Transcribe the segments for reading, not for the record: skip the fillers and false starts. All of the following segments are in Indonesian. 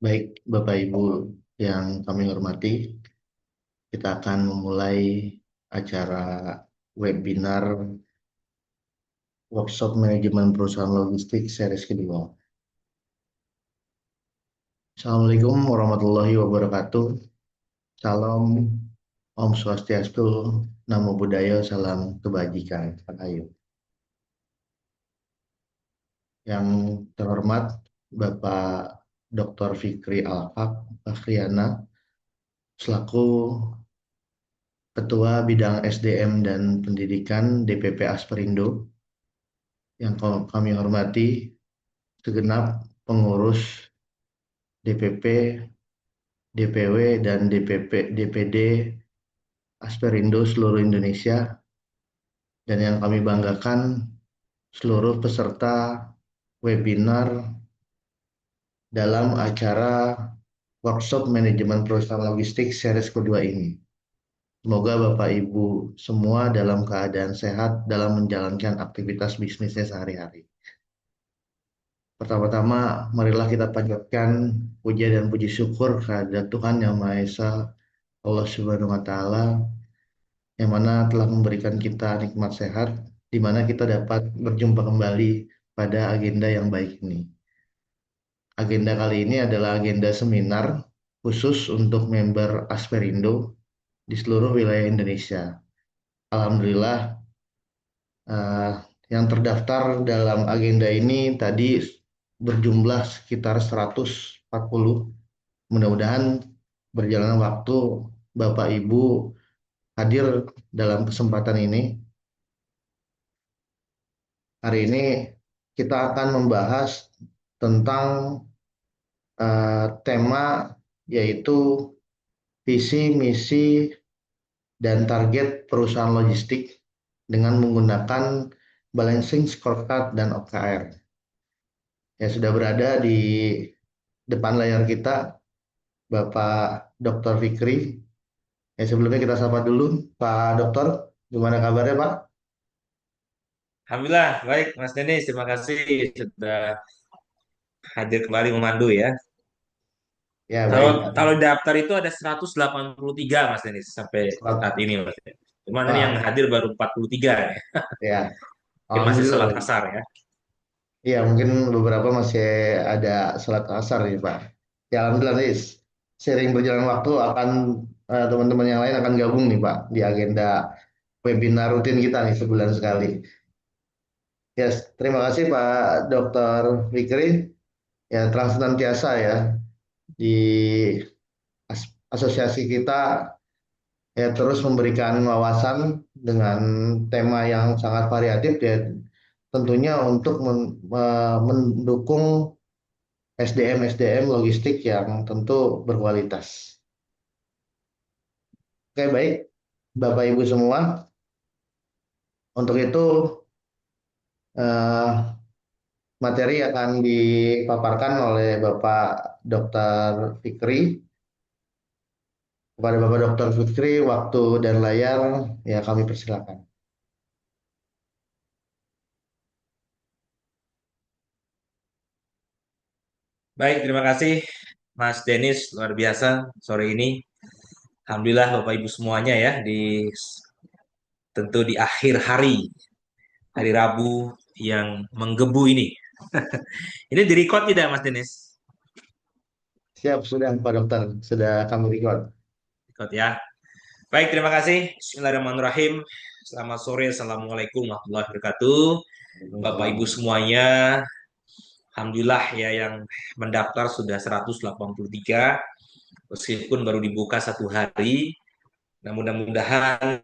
Baik, Bapak Ibu yang kami hormati, kita akan memulai acara webinar Workshop Manajemen Perusahaan Logistik series kedua. Assalamualaikum warahmatullahi wabarakatuh. Salam, Om Swastiastu, Namo Buddhaya, Salam Kebajikan. Ayo. Yang terhormat Bapak Dr. Fikri Alhaq Fakriana selaku Ketua Bidang SDM dan Pendidikan DPP Asperindo, yang kami hormati segenap pengurus DPP, DPW, dan DPD Asperindo seluruh Indonesia, dan yang kami banggakan seluruh peserta webinar dalam acara Workshop Manajemen Perusahaan Logistik series kedua ini. Semoga Bapak Ibu semua dalam keadaan sehat dalam menjalankan aktivitas bisnisnya sehari-hari. Pertama-tama, marilah kita panjatkan puja dan puji syukur kehadirat Tuhan Yang Maha Esa, Allah Subhanahu wa Ta'ala, yang mana telah memberikan kita nikmat sehat, di mana kita dapat berjumpa kembali pada agenda yang baik ini. Agenda kali ini adalah agenda seminar khusus untuk member Asperindo di seluruh wilayah Indonesia. Alhamdulillah, eh, yang terdaftar dalam agenda ini tadi berjumlah sekitar 140. Mudah-mudahan berjalan waktu Bapak Ibu hadir dalam kesempatan ini. Hari ini kita akan membahas tentang tema yaitu visi, misi, dan target perusahaan logistik dengan menggunakan balancing scorecard dan OKR. Ya, sudah berada di depan layar kita Bapak Dr. Fikri. Ya, sebelumnya kita sapa dulu Pak Dokter, gimana kabarnya Pak? Alhamdulillah, baik Mas Denis, terima kasih sudah hadir kembali memandu ya. Ya, Kalau baik Pak. kalau daftar itu ada 183 Mas Denis sampai saat ini Mas. Cuman ini yang Wah, hadir baru 43 ya. ya, Mungkin masih Alhamdulillah sholat baik. asar ya. Iya, mungkin beberapa masih ada sholat asar nih Pak. Ya, Alhamdulillah nih, sering berjalan waktu akan teman-teman yang lain akan gabung nih Pak di agenda webinar rutin kita nih sebulan sekali. Yes, terima kasih Pak Dr. Fikri. Ya, telah senantiasa ya di asosiasi kita ya terus memberikan wawasan dengan tema yang sangat variatif ya, tentunya untuk mendukung SDM logistik yang tentu berkualitas. Oke, baik Bapak Ibu semua, untuk itu eh, materi akan dipaparkan oleh Bapak Dr. Fikri. Kepada Bapak Dr. Fikri, waktu dan layar ya kami persilakan. Baik, terima kasih Mas Denis, luar biasa sore ini. Alhamdulillah Bapak Ibu semuanya ya tentu di akhir hari Rabu yang menggebu ini. Ini direcord tidak Mas Denis? Siap, sudah Pak Dokter, sudah kami record. Record ya. Baik, terima kasih. Bismillahirrahmanirrahim. Selamat sore. Assalamualaikum warahmatullahi wabarakatuh. Bapak Ibu Waalaikumsalam. semuanya, Alhamdulillah ya yang mendaftar sudah 183, meskipun baru dibuka 1 hari. Nah, mudah-mudahan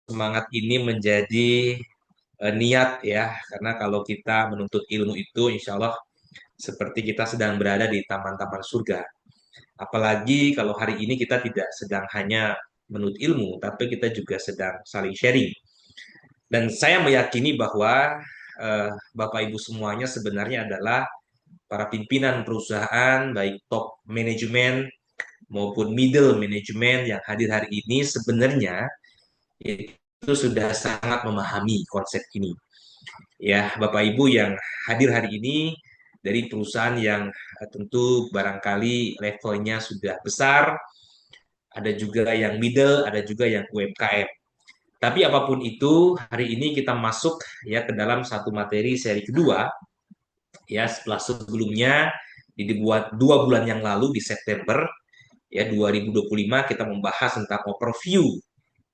semangat ini menjadi niat ya, karena kalau kita menuntut ilmu itu insya Allah seperti kita sedang berada di taman-taman surga. Apalagi kalau hari ini kita tidak sedang hanya menuntut ilmu, tapi kita juga sedang saling sharing. Dan saya meyakini bahwa Bapak Ibu semuanya sebenarnya adalah para pimpinan perusahaan, baik top manajemen maupun middle manajemen yang hadir hari ini sebenarnya itu sudah sangat memahami konsep ini. Ya, Bapak Ibu yang hadir hari ini dari perusahaan yang tentu barangkali levelnya sudah besar, ada juga yang middle, ada juga yang UMKM. Tapi apapun itu, hari ini kita masuk ya ke dalam satu materi seri kedua ya setelah sebelumnya dibuat 2 bulan yang lalu di September ya 2025 kita membahas tentang overview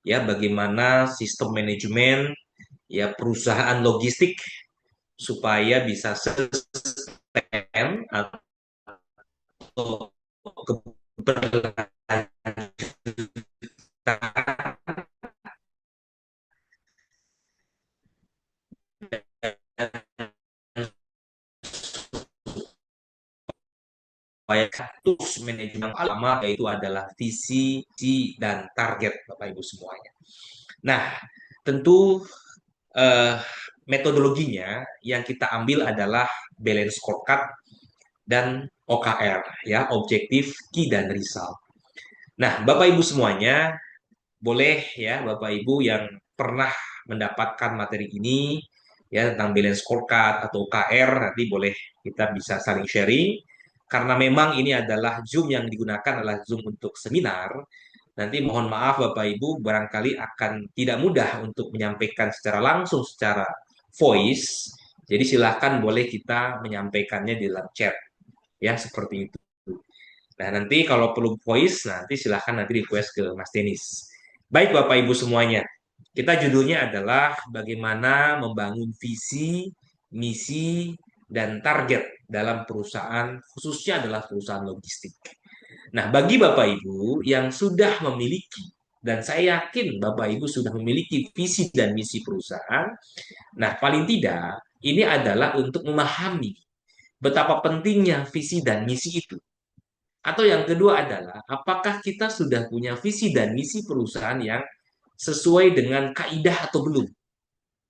ya bagaimana sistem manajemen ya perusahaan logistik supaya bisa sustain atau keberlanjutan supaya tools manajemen utama yaitu adalah visi, dan target Bapak Ibu semuanya. Nah, tentu eh, metodologinya yang kita ambil adalah balance scorecard dan OKR ya, objektif, key dan result. Nah, Bapak Ibu semuanya boleh ya Bapak Ibu yang pernah mendapatkan materi ini ya tentang balance scorecard atau OKR nanti boleh kita bisa saling sharing karena memang ini adalah Zoom yang digunakan adalah Zoom untuk seminar. Nanti mohon maaf Bapak Ibu barangkali akan tidak mudah untuk menyampaikan secara langsung secara voice. Jadi silakan boleh kita menyampaikannya di dalam chat ya seperti itu. Nah, nanti kalau perlu voice, nanti silahkan nanti request ke Mas Denis. Baik, Bapak Ibu semuanya. Kita judulnya adalah bagaimana membangun visi, misi, dan target dalam perusahaan, khususnya adalah perusahaan logistik. Nah, bagi Bapak Ibu yang sudah memiliki, dan saya yakin Bapak Ibu sudah memiliki visi dan misi perusahaan, nah paling tidak ini adalah untuk memahami betapa pentingnya visi dan misi itu. Atau yang kedua adalah, apakah kita sudah punya visi dan misi perusahaan yang sesuai dengan kaidah atau belum,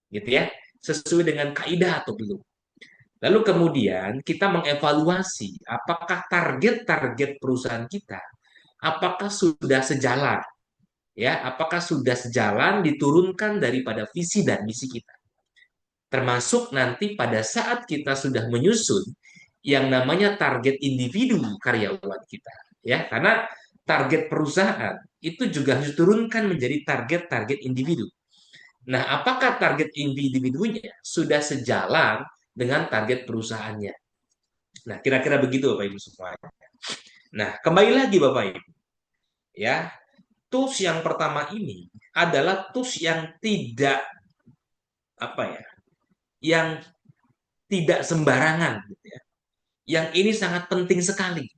gitu ya? Sesuai dengan kaidah atau belum. Lalu kemudian kita mengevaluasi apakah target-target perusahaan kita, apakah sudah sejalan, ya? Apakah sudah sejalan diturunkan daripada visi dan misi kita. Termasuk nanti pada saat kita sudah menyusun yang namanya target individu karyawan kita, ya, karena target perusahaan itu juga harus diturunkan menjadi target-target individu. Nah, apakah target individunya sudah sejalan dengan target perusahaannya? Nah, kira-kira begitu Bapak Ibu semua. Nah, kembali lagi Bapak Ibu, ya. Tools yang pertama ini adalah tools yang tidak apa ya, yang tidak sembarangan gitu ya. Yang ini sangat penting sekali.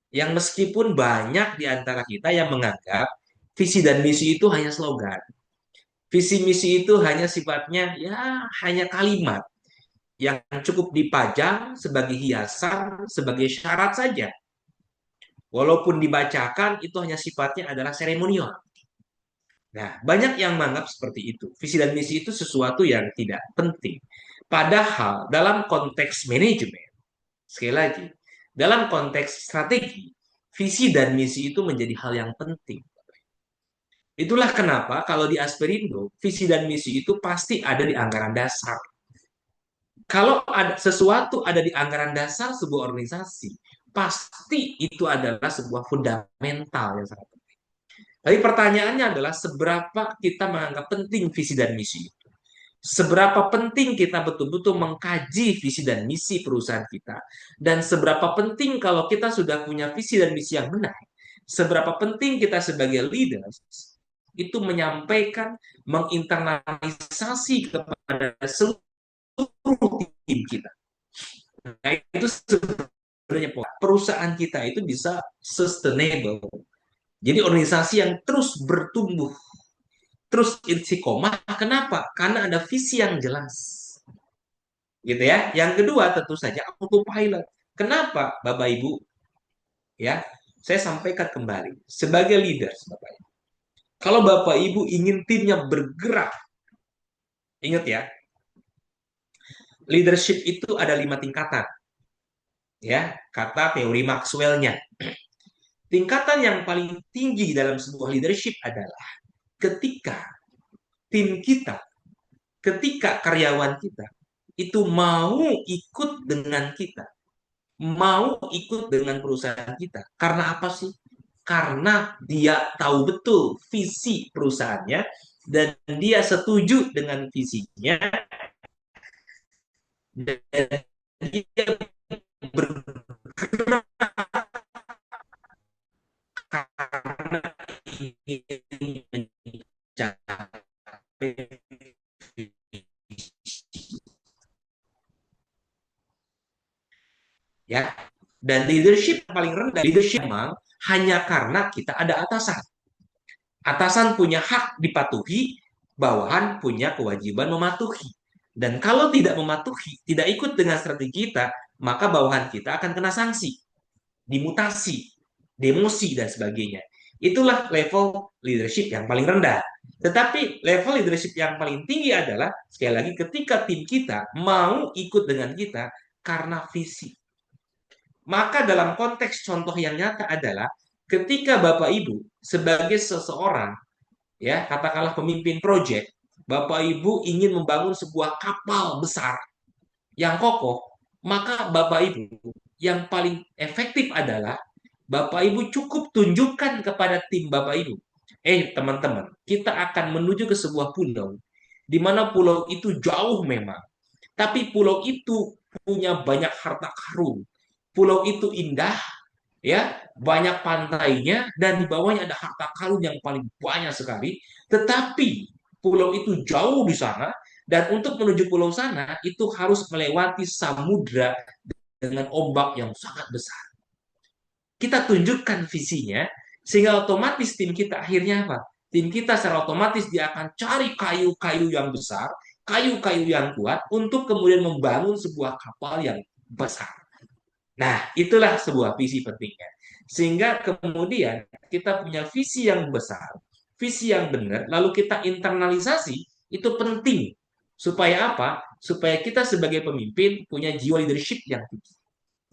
Yang meskipun banyak di antara kita yang menganggap visi dan misi itu hanya slogan. Visi misi itu hanya sifatnya ya hanya kalimat yang cukup dipajang sebagai hiasan, sebagai syarat saja. Walaupun dibacakan itu hanya sifatnya adalah seremonial. Nah, banyak yang menganggap seperti itu. Visi dan misi itu sesuatu yang tidak penting. Padahal dalam konteks manajemen, sekali lagi, dalam konteks strategi, visi dan misi itu menjadi hal yang penting. Itulah kenapa kalau di Asperindo, visi dan misi itu pasti ada di anggaran dasar. Kalau ada sesuatu ada di anggaran dasar sebuah organisasi, pasti itu adalah sebuah fundamental yang sangat penting. Tapi pertanyaannya adalah seberapa kita menganggap penting visi dan misi itu. Seberapa penting kita betul-betul mengkaji visi dan misi perusahaan kita. Dan seberapa penting kalau kita sudah punya visi dan misi yang benar. Seberapa penting kita sebagai leaders itu menyampaikan, menginternalisasi kepada seluruh tim kita. Nah, itu sebenarnya perusahaan kita itu bisa sustainable. Jadi organisasi yang terus bertumbuh, terus istiqomah. Kenapa? Karena ada visi yang jelas. Gitu ya. Yang kedua tentu saja autopilot. Kenapa Bapak Ibu? Ya, saya sampaikan kembali sebagai leaders Bapak Ibu. Kalau Bapak Ibu ingin timnya bergerak, ingat ya, leadership itu ada 5 tingkatan. Ya, kata teori Maxwell-nya. Tingkatan yang paling tinggi dalam sebuah leadership adalah ketika tim kita, ketika karyawan kita itu mau ikut dengan kita. mau ikut dengan perusahaan kita. Karena apa sih? Karena dia tahu betul visi perusahaannya dan dia setuju dengan visinya dan dia bergerak karena ingin mencapai ya. Dan leadership yang paling rendah, leadership memang hanya karena kita ada atasan. Atasan punya hak dipatuhi, bawahan punya kewajiban mematuhi. Dan kalau tidak mematuhi, tidak ikut dengan strategi kita, maka bawahan kita akan kena sanksi, dimutasi, demosi, dan sebagainya. Itulah level leadership yang paling rendah. Tetapi level leadership yang paling tinggi adalah, sekali lagi, ketika tim kita mau ikut dengan kita karena visi. Maka dalam konteks contoh yang nyata adalah ketika Bapak Ibu sebagai seseorang, ya katakanlah pemimpin proyek, Bapak Ibu ingin membangun sebuah kapal besar yang kokoh, maka Bapak Ibu yang paling efektif adalah Bapak Ibu cukup tunjukkan kepada tim Bapak Ibu, teman-teman, kita akan menuju ke sebuah pulau, di mana pulau itu jauh memang, tapi pulau itu punya banyak harta karun. Pulau itu indah, ya, banyak pantainya dan di bawahnya ada harta karun yang paling banyak sekali. Tetapi pulau itu jauh di sana dan untuk menuju pulau sana itu harus melewati samudra dengan ombak yang sangat besar. Kita tunjukkan visinya sehingga otomatis tim kita akhirnya apa? Tim kita secara otomatis dia akan cari kayu-kayu yang besar, kayu-kayu yang kuat untuk kemudian membangun sebuah kapal yang besar. Nah, itulah sebuah visi pentingnya. Sehingga kemudian kita punya visi yang besar, visi yang benar, lalu kita internalisasi, itu penting. Supaya apa? Supaya kita sebagai pemimpin punya jiwa leadership yang tinggi.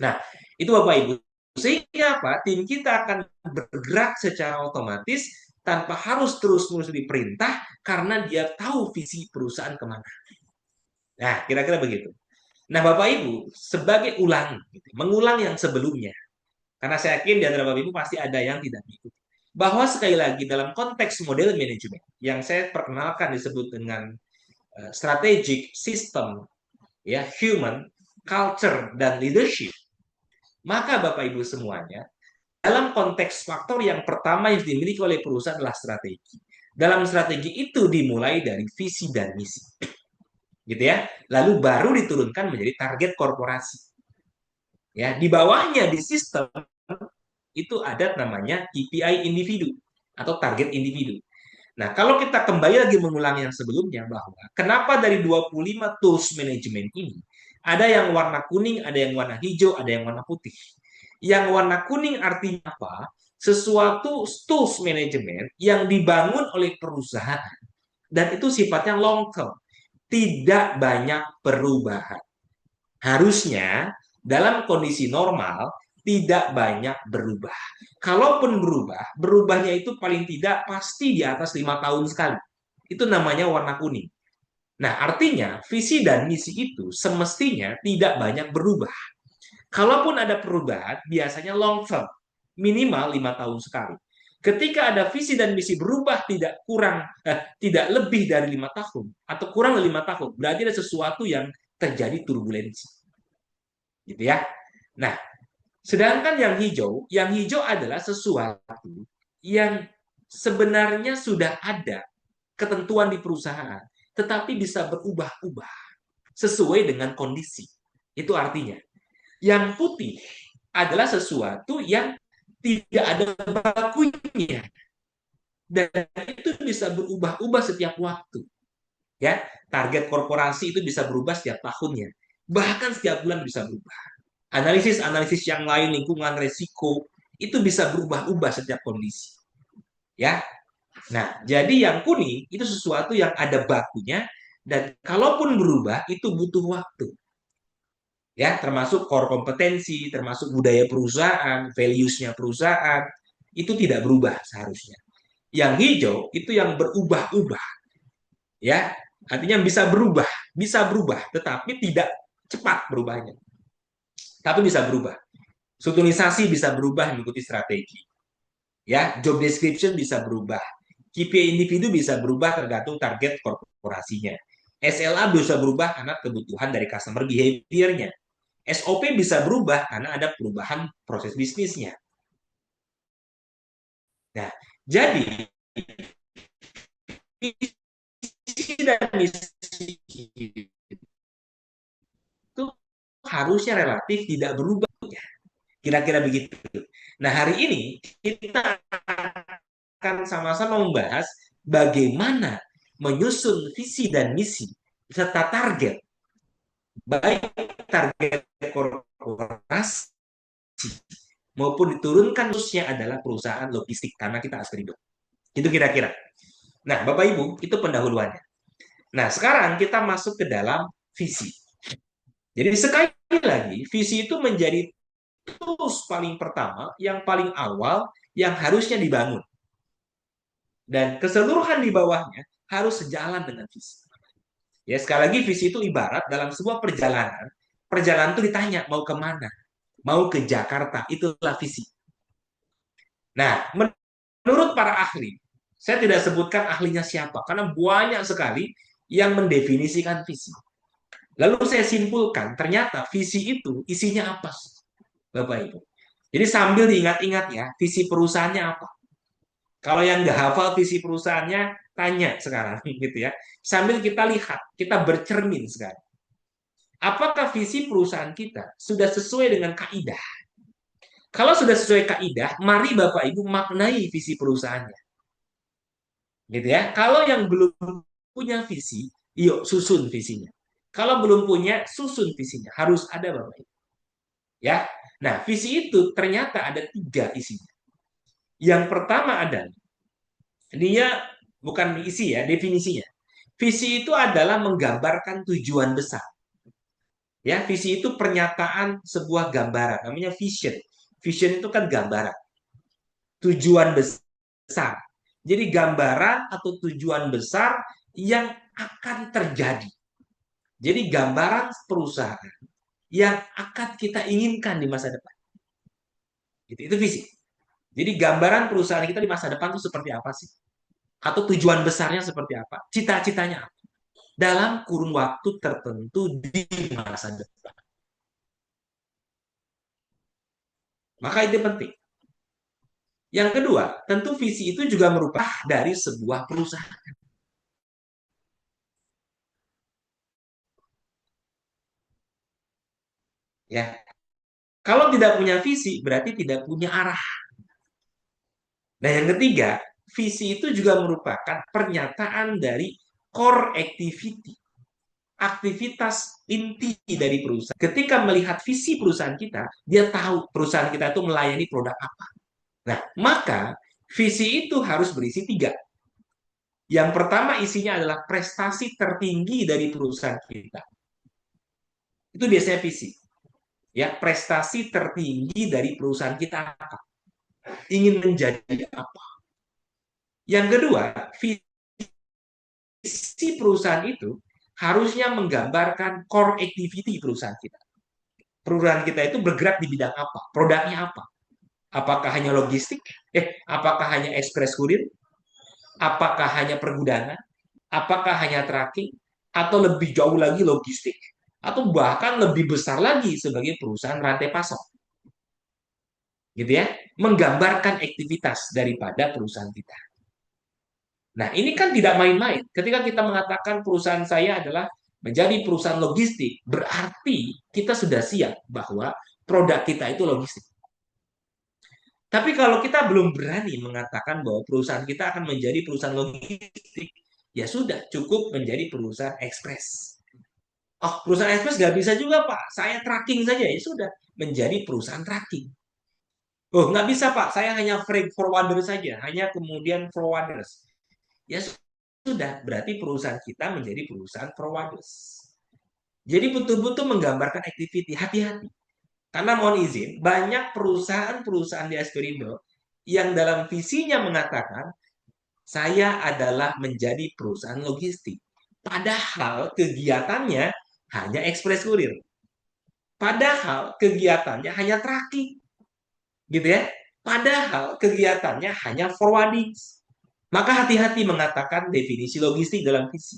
Nah, itu Bapak Ibu. Sehingga apa? Tim kita akan bergerak secara otomatis tanpa harus terus-menerus diperintah karena dia tahu visi perusahaan kemana. Nah, kira-kira begitu. Nah, Bapak Ibu, sebagai ulang, gitu, mengulang yang sebelumnya, karena saya yakin di antara Bapak Ibu pasti ada yang tidak mengikuti. Bahwa sekali lagi dalam konteks model manajemen yang saya perkenalkan disebut dengan strategic system, ya, human, culture, dan leadership, maka Bapak Ibu semuanya, dalam konteks faktor yang pertama yang dimiliki oleh perusahaan adalah strategi. Dalam strategi itu dimulai dari visi dan misi, gitu ya. Lalu baru diturunkan menjadi target korporasi. Ya, di bawahnya di sistem itu ada namanya KPI individu atau target individu. Nah, kalau kita kembali lagi mengulang yang sebelumnya bahwa kenapa dari 25 tools manajemen ini ada yang warna kuning, ada yang warna hijau, ada yang warna putih. Yang warna kuning artinya apa? Sesuatu tools manajemen yang dibangun oleh perusahaan dan itu sifatnya long term, tidak banyak perubahan. Harusnya dalam kondisi normal tidak banyak berubah. Kalaupun berubah, berubahnya itu paling tidak pasti di atas 5 tahun sekali. Itu namanya warna kuning. Nah, artinya visi dan misi itu semestinya tidak banyak berubah. Kalaupun ada perubahan, biasanya long term, minimal 5 tahun sekali. Ketika ada visi dan misi berubah tidak lebih dari 5 tahun atau kurang dari 5 tahun, berarti ada sesuatu yang terjadi turbulensi, gitu ya. Nah, sedangkan yang hijau adalah sesuatu yang sebenarnya sudah ada ketentuan di perusahaan, tetapi bisa berubah-ubah sesuai dengan kondisi. Itu artinya. Yang putih adalah sesuatu yang tidak ada bakunya dan itu bisa berubah-ubah setiap waktu. Ya, target korporasi itu bisa berubah setiap tahunnya, bahkan setiap bulan bisa berubah. Analisis-analisis yang lain, lingkungan resiko, itu bisa berubah-ubah setiap kondisi. Ya, nah jadi yang kuning itu sesuatu yang ada bakunya dan kalaupun berubah itu butuh waktu. Ya, termasuk core kompetensi, termasuk budaya perusahaan, values-nya perusahaan, itu tidak berubah seharusnya. Yang hijau itu yang berubah-ubah, ya, artinya bisa berubah, tetapi tidak cepat berubahnya. Tapi bisa berubah. Strukturisasi bisa berubah mengikuti strategi. Ya, job description bisa berubah. KPI individu bisa berubah tergantung target korporasinya. SLA bisa berubah karena kebutuhan dari customer behavior-nya. SOP bisa berubah karena ada perubahan proses bisnisnya. Nah, jadi visi dan misi itu harusnya relatif tidak berubah. Kira-kira begitu. Nah, hari ini kita akan sama-sama membahas bagaimana menyusun visi dan misi serta target, baik target korporasi maupun diturunkan khususnya adalah perusahaan logistik karena kita Askrindo. Itu kira-kira. Nah, Bapak Ibu, itu pendahuluannya. Nah, sekarang kita masuk ke dalam visi. Jadi sekali lagi, visi itu menjadi tools paling pertama, yang paling awal, yang harusnya dibangun. Dan keseluruhan di bawahnya harus sejalan dengan visi. Ya, sekali lagi visi itu ibarat dalam sebuah perjalanan. Perjalanan itu ditanya mau kemana? Mau ke Jakarta, itulah visi. Nah, menurut para ahli, saya tidak sebutkan ahlinya siapa, karena banyak sekali yang mendefinisikan visi. Lalu saya simpulkan, ternyata visi itu isinya apa, Bapak Ibu? Jadi sambil diingat-ingat ya, visi perusahaannya apa? Kalau yang nggak hafal visi perusahaannya, tanya sekarang gitu ya. Sambil kita lihat, kita bercermin sekarang. Apakah visi perusahaan kita sudah sesuai dengan kaidah? Kalau sudah sesuai kaidah, mari Bapak Ibu maknai visi perusahaannya. Gitu ya. Kalau yang belum punya visi, yuk susun visinya. Kalau belum punya, susun visinya. Harus ada Bapak Ibu. Ya. Nah, visi itu ternyata ada 3 isinya. Yang pertama adalah, dia bukan isi ya, definisinya. Visi itu adalah menggambarkan tujuan besar. Ya, visi itu pernyataan sebuah gambaran, namanya vision. Vision itu kan gambaran, tujuan besar. Jadi gambaran atau tujuan besar yang akan terjadi. Jadi gambaran perusahaan yang akan kita inginkan di masa depan. Itu visi. Jadi gambaran perusahaan kita di masa depan itu seperti apa sih? Atau tujuan besarnya seperti apa? Cita-citanya apa? Dalam kurun waktu tertentu di masa depan. Maka itu penting. Yang kedua, tentu visi itu juga merupakan dari sebuah perusahaan. Ya, kalau tidak punya visi berarti tidak punya arah. Nah, yang ketiga, visi itu juga merupakan pernyataan dari core activity, aktivitas inti dari perusahaan. Ketika melihat visi perusahaan kita, dia tahu perusahaan kita itu melayani produk apa. Nah, maka visi itu harus berisi 3. Yang pertama isinya adalah prestasi tertinggi dari perusahaan kita. Itu biasanya visi. Ya, prestasi tertinggi dari perusahaan kita apa? Ingin menjadi apa? Yang kedua, visi perusahaan itu harusnya menggambarkan core activity perusahaan kita. Perusahaan kita itu bergerak di bidang apa? Produknya apa? Apakah hanya logistik? Apakah hanya ekspres kurir? Apakah hanya pergudangan? Apakah hanya tracking? Atau lebih jauh lagi logistik? Atau bahkan lebih besar lagi sebagai perusahaan rantai pasok? Gitu ya. Menggambarkan aktivitas daripada perusahaan kita. Nah, ini kan tidak main-main. Ketika kita mengatakan perusahaan saya adalah menjadi perusahaan logistik, berarti kita sudah siap bahwa produk kita itu logistik. Tapi kalau kita belum berani mengatakan bahwa perusahaan kita akan menjadi perusahaan logistik, ya sudah cukup menjadi perusahaan ekspres. Oh, perusahaan ekspres nggak bisa juga, Pak. Saya tracking saja, ya sudah. Menjadi perusahaan tracking. Oh, nggak bisa, Pak. Saya hanya freight forwarder saja. Hanya kemudian forwarders. Ya sudah, berarti perusahaan kita menjadi perusahaan forwarders. Jadi betul-betul menggambarkan activity. Hati-hati. Karena mohon izin, banyak perusahaan-perusahaan di Asperindo yang dalam visinya mengatakan, saya adalah menjadi perusahaan logistik. Padahal kegiatannya hanya ekspres kurir. Padahal kegiatannya hanya tracking, gitu ya. Padahal kegiatannya hanya forwarding. Maka hati-hati mengatakan definisi logistik dalam visi.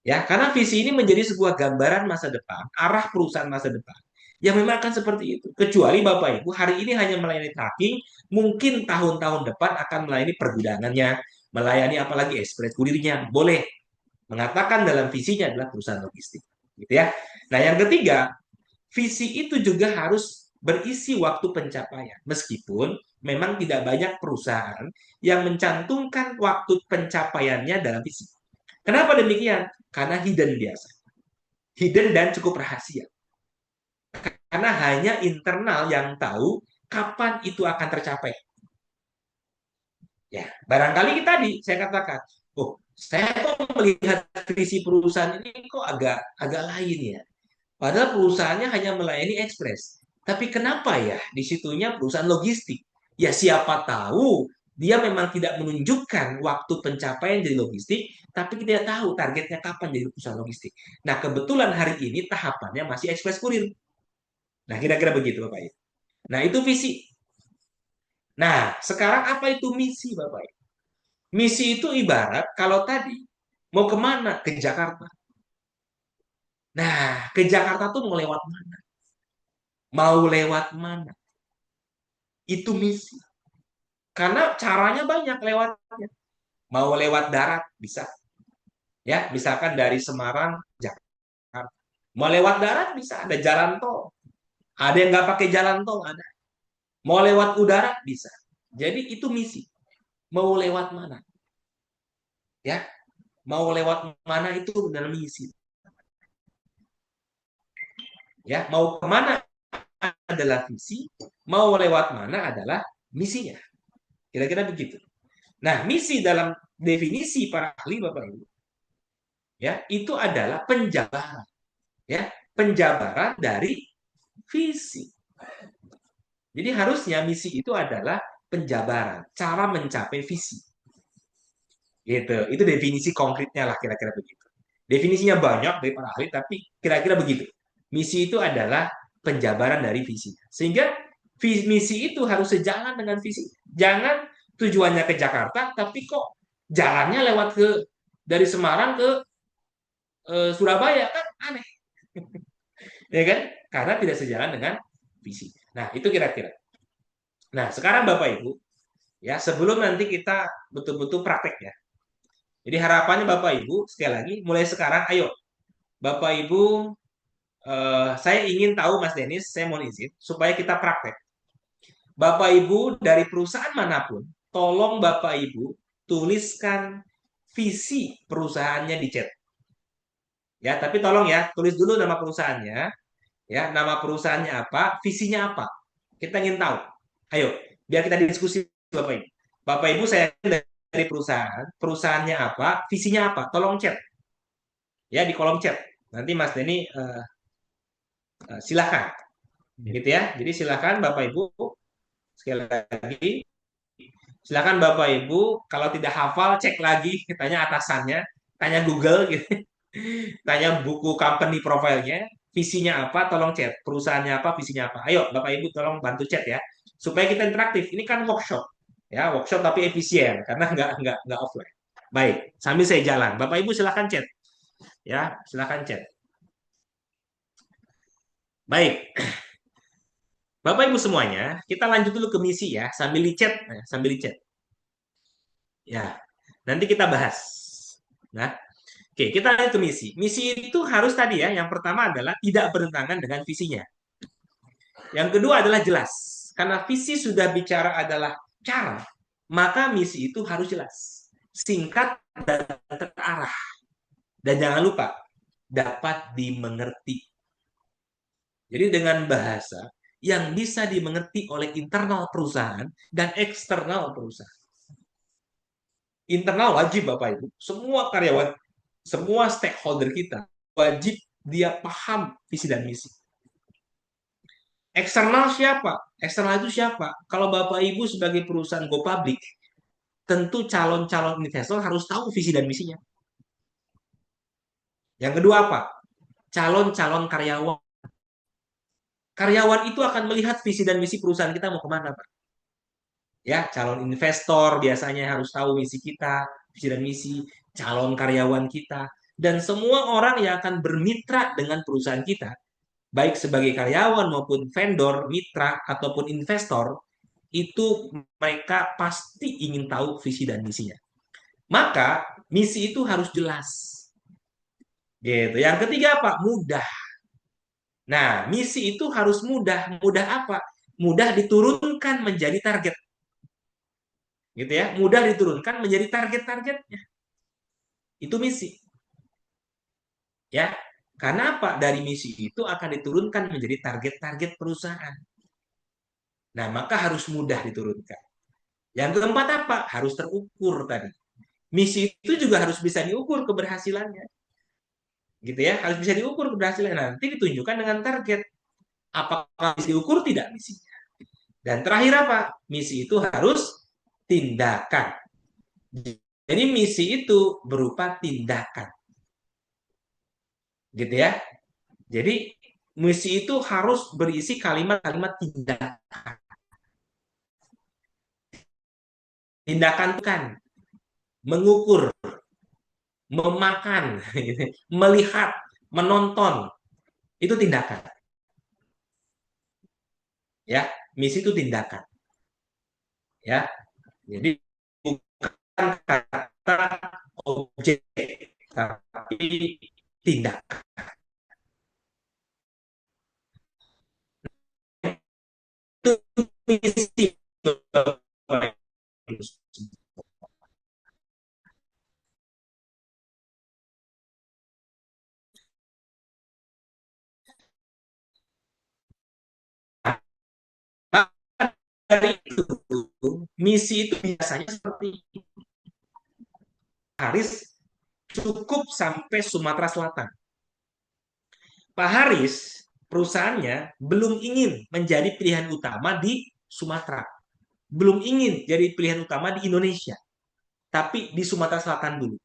Ya, karena visi ini menjadi sebuah gambaran masa depan, arah perusahaan masa depan. Yang memang akan seperti itu. Kecuali Bapak Ibu hari ini hanya melayani tracking, mungkin tahun-tahun depan akan melayani pergudangannya, melayani apalagi ekspres kurirnya. Boleh mengatakan dalam visinya adalah perusahaan logistik. Gitu ya. Nah, yang ketiga, visi itu juga harus berisi waktu pencapaian. Meskipun memang tidak banyak perusahaan yang mencantumkan waktu pencapaiannya dalam visi. Kenapa demikian? Karena hidden biasa. Hidden dan cukup rahasia. Karena hanya internal yang tahu kapan itu akan tercapai. Ya, barangkali tadi saya katakan, oh, saya kok melihat visi perusahaan ini kok agak lain ya. Padahal perusahaannya hanya melayani ekspres. Tapi kenapa ya di situnya perusahaan logistik? Ya siapa tahu dia memang tidak menunjukkan waktu pencapaian jadi logistik, tapi kita tahu targetnya kapan jadi perusahaan logistik. Nah, kebetulan hari ini tahapannya masih ekspres kurir. Nah, kira-kira begitu Bapak Ibu. Nah, itu visi. Nah, sekarang apa itu misi Bapak Ibu? Misi itu ibarat kalau tadi mau kemana? Ke Jakarta. Nah, ke Jakarta tuh mau lewat mana? Mau lewat mana? Itu misi. Karena caranya banyak lewatnya. Mau lewat darat bisa. Ya, misalkan dari Semarang Jakarta. Mau lewat darat bisa, ada jalan tol. Ada yang nggak pakai jalan tol, ada. Mau lewat udara bisa. Jadi itu misi. Mau lewat mana? Ya, mau lewat mana itu benar misi. Ya, mau kemana adalah visi, mau lewat mana adalah misinya. Kira-kira begitu. Nah, misi dalam definisi para ahli Bapak Ibu, ya, itu adalah penjabaran, ya, penjabaran dari visi. Jadi harusnya misi itu adalah penjabaran, cara mencapai visi. Gitu. Itu definisi konkretnya lah kira-kira begitu. Definisinya banyak dari para ahli, tapi kira-kira begitu. Misi itu adalah penjabaran dari visi. Sehingga misi itu harus sejalan dengan visi. Jangan tujuannya ke Jakarta, tapi kok jalannya lewat ke dari Semarang ke Surabaya kan aneh, ya kan? Karena tidak sejalan dengan visi. Nah, itu kira-kira. Nah, sekarang Bapak Ibu, ya sebelum nanti kita betul-betul praktek ya. Jadi harapannya Bapak Ibu sekali lagi mulai sekarang, ayo Bapak Ibu, saya ingin tahu Mas Denis, saya mohon izin supaya kita praktek. Bapak Ibu dari perusahaan manapun, tolong Bapak Ibu tuliskan visi perusahaannya di chat. Ya, tapi tolong ya, tulis dulu nama perusahaannya, ya, nama perusahaannya apa, visinya apa. Kita ingin tahu. Ayo, biar kita diskusi Bapak Ibu. Bapak Ibu saya dari perusahaan, perusahaannya apa, visinya apa, tolong chat ya di kolom chat. Nanti Mas Denny silakan gitu ya. Jadi silakan Bapak Ibu sekali lagi silakan Bapak Ibu kalau tidak hafal cek lagi, tanya atasannya, tanya Google gitu. Tanya buku company profile-nya, visinya apa, tolong chat. Perusahaannya apa, visinya apa. Ayo Bapak Ibu tolong bantu chat ya. Supaya kita interaktif. Ini kan workshop. Ya, workshop tapi efisien karena nggak offline. Baik, sambil saya jalan. Bapak Ibu silakan chat. Ya, silakan chat. Baik, Bapak Ibu semuanya, kita lanjut dulu ke misi ya, sambil di chat, sambil di chat. Ya, nanti kita bahas. Nah, oke, kita lanjut ke misi. Misi itu harus tadi ya, yang pertama adalah tidak bertentangan dengan visinya. Yang kedua adalah jelas. Karena visi sudah bicara adalah cara, maka misi itu harus jelas. Singkat dan terarah. Dan jangan lupa, dapat dimengerti. Jadi dengan bahasa yang bisa dimengerti oleh internal perusahaan dan eksternal perusahaan. Internal wajib Bapak Ibu, semua karyawan, semua stakeholder kita wajib dia paham visi dan misi. Eksternal siapa? Eksternal itu siapa? Kalau Bapak Ibu sebagai perusahaan go public, tentu calon-calon investor harus tahu visi dan misinya. Yang kedua apa? Calon-calon karyawan. Karyawan itu akan melihat visi dan misi perusahaan kita mau kemana, Pak. Ya, calon investor biasanya harus tahu misi kita, visi dan misi, calon karyawan kita, dan semua orang yang akan bermitra dengan perusahaan kita, baik sebagai karyawan maupun vendor, mitra, ataupun investor, itu mereka pasti ingin tahu visi dan misinya. Maka, misi itu harus jelas. Gitu. Yang ketiga apa? Mudah. Nah, misi itu harus mudah. Mudah apa? Mudah diturunkan menjadi target. Gitu ya. Mudah diturunkan menjadi target-targetnya. Itu misi. Ya. Karena apa? Dari misi itu akan diturunkan menjadi target-target perusahaan. Nah, maka harus mudah diturunkan. Yang keempat apa? Harus terukur tadi. Misi itu juga harus bisa diukur keberhasilannya. Gitu ya. Harus bisa diukur keberhasilannya. Nanti ditunjukkan dengan target. Apakah bisa diukur tidak misinya? Dan terakhir apa? Misi itu harus tindakan. Jadi misi itu berupa tindakan. Gitu ya. Jadi misi itu harus berisi kalimat-kalimat tindakan. Tindakan itu kan mengukur, memakan, melihat, menonton. Itu tindakan. Ya, misi itu tindakan. Ya. Jadi bukan kata objek, tapi tindakan. Itu misi. Dari itu, misi itu biasanya seperti Haris cukup sampai Sumatera Selatan. Pak Haris, perusahaannya belum ingin menjadi pilihan utama di Sumatera. Belum ingin jadi pilihan utama di Indonesia. Tapi di Sumatera Selatan dulu.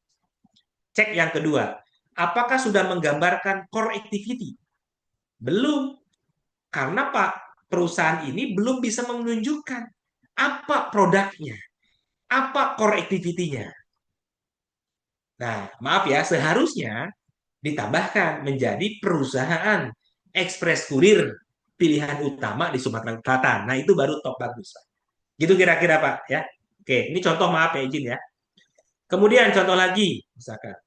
Cek yang kedua. Apakah sudah menggambarkan core activity? Belum. Karena Pak, perusahaan ini belum bisa menunjukkan apa produknya, apa core activity-nya. Nah, maaf ya, seharusnya ditambahkan menjadi perusahaan ekspres kurir pilihan utama di Sumatera Selatan. Nah, itu baru top bagus, Pak. Gitu kira-kira, Pak, ya. Oke, ini contoh, maaf ya, izin ya. Kemudian contoh lagi, misalkan.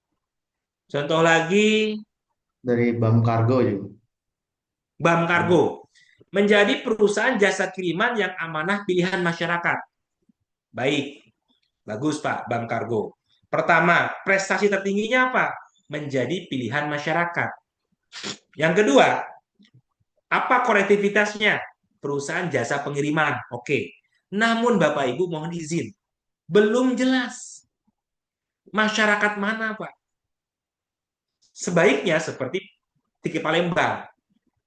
Contoh lagi, Dari BAM Kargo juga. BAM Kargo. Menjadi perusahaan jasa kiriman yang amanah pilihan masyarakat. Baik, bagus Pak, BAM Kargo. Pertama, prestasi tertingginya apa? Menjadi pilihan masyarakat. Yang kedua, apa konektivitasnya? Perusahaan jasa pengiriman. Oke. Namun Bapak Ibu mohon izin, belum jelas. Masyarakat mana Pak? Sebaiknya seperti Tiki Palembang.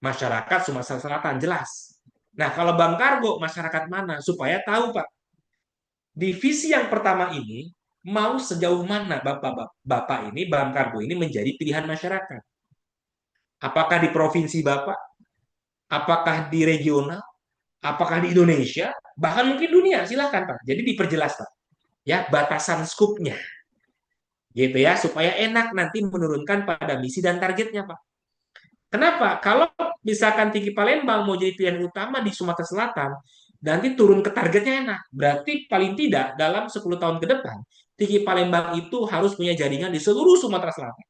Masyarakat Sumatera Selatan jelas. Nah, kalau Bank Kargo masyarakat mana? Supaya tahu Pak. Divisi yang pertama ini mau sejauh mana Bapak ini, Bank Kargo ini menjadi pilihan masyarakat. Apakah di provinsi Bapak? Apakah di regional? Apakah di Indonesia? Bahkan mungkin dunia, silahkan Pak. Jadi diperjelas Pak. Ya, batasan skupnya. Gitu ya, supaya enak nanti menurunkan pada misi dan targetnya Pak. Kenapa? Kalau misalkan Tinggi Palembang mau jadi pilihan utama di Sumatera Selatan, nanti turun ke targetnya enak. Berarti paling tidak dalam 10 tahun ke depan, Tinggi Palembang itu harus punya jaringan di seluruh Sumatera Selatan.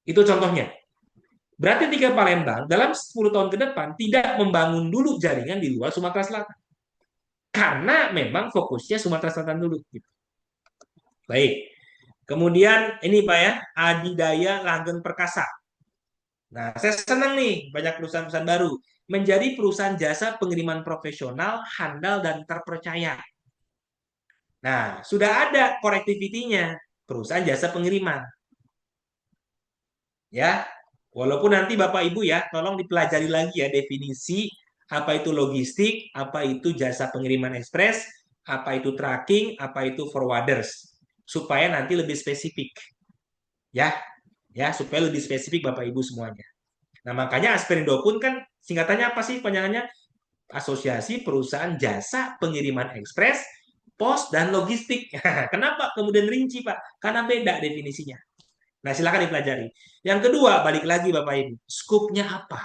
Itu contohnya. Berarti Tinggi Palembang dalam 10 tahun ke depan tidak membangun dulu jaringan di luar Sumatera Selatan. Karena memang fokusnya Sumatera Selatan dulu. Baik. Kemudian ini Pak ya, Adidaya Langgeng Perkasa. Nah, saya senang nih banyak perusahaan-perusahaan baru menjadi perusahaan jasa pengiriman profesional, handal dan terpercaya. Nah, sudah ada connectivity-nya, perusahaan jasa pengiriman. Ya, walaupun nanti Bapak Ibu ya, tolong dipelajari lagi ya definisi apa itu logistik, apa itu jasa pengiriman ekspres, apa itu tracking, apa itu forwarders, supaya nanti lebih spesifik. Ya, ya supaya lebih spesifik Bapak Ibu semuanya. Nah, makanya Asperindo pun kan singkatannya apa sih panjangannya? Asosiasi Perusahaan Jasa Pengiriman Ekspres, Pos, dan Logistik. Kenapa kemudian rinci, Pak? Karena beda definisinya. Nah, silakan dipelajari. Yang kedua, balik lagi Bapak Ibu. Skupnya apa?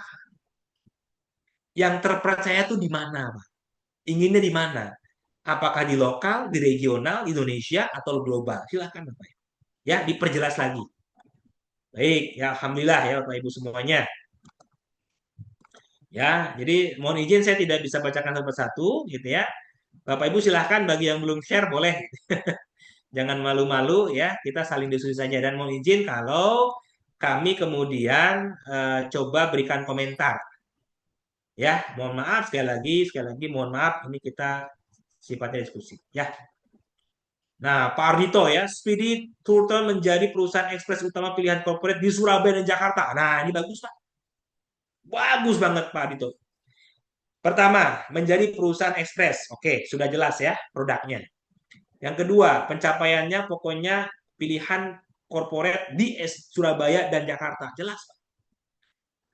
Yang terpercaya itu di mana, Pak? Inginnya di mana? Apakah di lokal, di regional, Indonesia, atau global? Silakan Bapak Ibu. Ya, diperjelas lagi. Baik, ya Alhamdulillah ya Bapak Ibu semuanya. Ya, jadi mohon izin saya tidak bisa bacakan satu persatu gitu ya. Bapak Ibu silahkan bagi yang belum share boleh. Jangan malu-malu ya, kita saling diskusi saja dan mohon izin kalau kami kemudian coba berikan komentar. Ya, mohon maaf sekali lagi mohon maaf ini kita sifatnya diskusi ya. Nah, Pak Ardito ya, Speedy Turtle menjadi perusahaan ekspres utama pilihan corporate di Surabaya dan Jakarta. Nah, ini bagus Pak. Bagus banget Pak Ardito. Pertama, menjadi perusahaan ekspres. Oke, sudah jelas ya produknya. Yang kedua, pencapaiannya pokoknya pilihan corporate di Surabaya dan Jakarta. Jelas, Pak.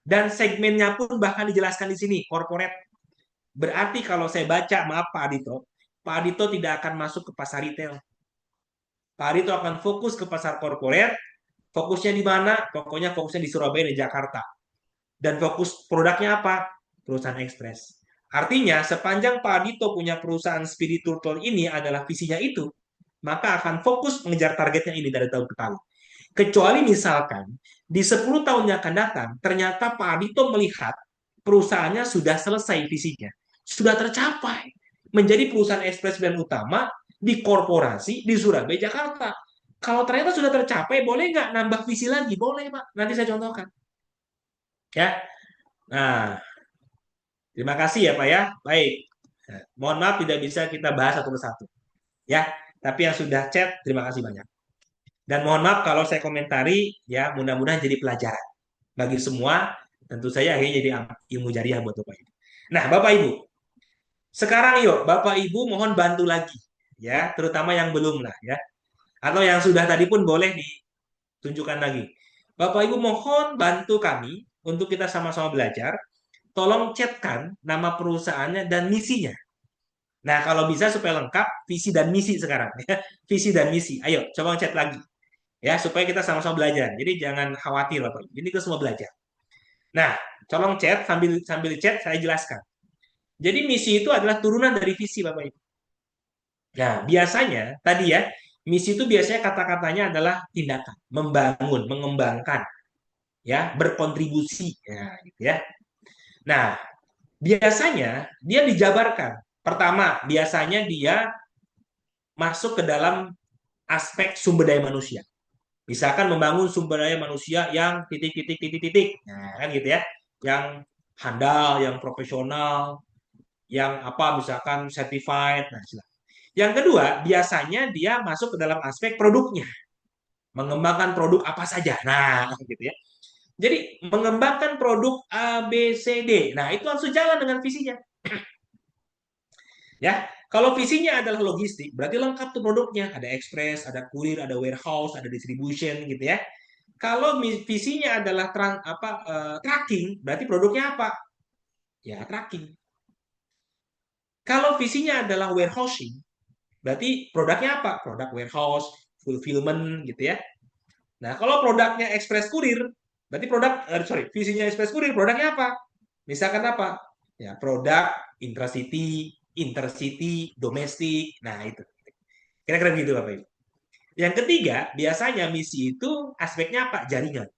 Dan segmennya pun bahkan dijelaskan di sini, corporate. Berarti kalau saya baca, maaf Pak Adito tidak akan masuk ke pasar retail. Pak Adito akan fokus ke pasar corporate. Fokusnya di mana? Pokoknya fokusnya di Surabaya dan Jakarta. Dan fokus produknya apa? Perusahaan ekspres. Artinya, sepanjang Pak Adito punya perusahaan Speedy Turtle ini adalah visinya itu, maka akan fokus mengejar targetnya ini dari tahun ke tahun. Kecuali misalkan di 10 tahun yang akan datang, ternyata Pak Adito melihat perusahaannya sudah selesai visinya, sudah tercapai menjadi perusahaan ekspres brand utama di korporasi di Surabaya, Jakarta. Kalau ternyata sudah tercapai, boleh nggak nambah visi lagi? Boleh, Pak. Nanti saya contohkan. Ya, nah, terima kasih ya, Pak ya. Baik. Nah, mohon maaf tidak bisa kita bahas satu persatu. Ya, tapi yang sudah chat, terima kasih banyak. Dan mohon maaf kalau saya komentari, ya mudah-mudahan jadi pelajaran bagi semua. Tentu saya akhirnya jadi ilmu jariah buat Bapak Ibu. Nah, Bapak Ibu, sekarang yuk Bapak Ibu mohon bantu lagi, ya, terutama yang belum lah, ya, atau yang sudah tadi pun boleh ditunjukkan lagi. Bapak Ibu mohon bantu kami untuk kita sama-sama belajar. Tolong chatkan nama perusahaannya dan misinya. Nah, kalau bisa supaya lengkap visi dan misi sekarang, ya, visi dan misi. Ayo, coba chat lagi. Ya supaya kita sama-sama belajar. Jadi jangan khawatir Bapak. Ini kita semua belajar. Nah, tolong chat sambil sambil chat saya jelaskan. Jadi misi itu adalah turunan dari visi Bapak Ibu. Nah, biasanya tadi ya, misi itu biasanya kata-katanya adalah tindakan, membangun, mengembangkan, ya, berkontribusi, ya, gitu ya. Nah, biasanya dia dijabarkan. Pertama, biasanya dia masuk ke dalam aspek sumber daya manusia. Misalkan membangun sumber daya manusia yang titik-titik-titik-titik. Nah, kan gitu ya. Yang handal, yang profesional, yang apa misalkan certified. Nah, silakan. Yang kedua, biasanya dia masuk ke dalam aspek produknya. Mengembangkan produk apa saja. Nah, gitu ya. Jadi, mengembangkan produk A, B, C, D. Nah, itu langsung jalan dengan visinya. Ya, kalau visinya adalah logistik, berarti lengkap tuh produknya. Ada express, ada kurir, ada warehouse, ada distribution gitu ya. Kalau visinya adalah tracking, berarti produknya apa? Ya, tracking. Kalau visinya adalah warehousing, berarti produknya apa? Produk warehouse, fulfillment gitu ya. Nah, kalau produknya express kurir, berarti visinya express kurir, produknya apa? Misalkan apa? Ya, produk intracity, intercity, domestik. Nah, itu. Kira-kira gitu, Bapak Ibu. Yang ketiga, biasanya misi itu aspeknya apa? Jaringan.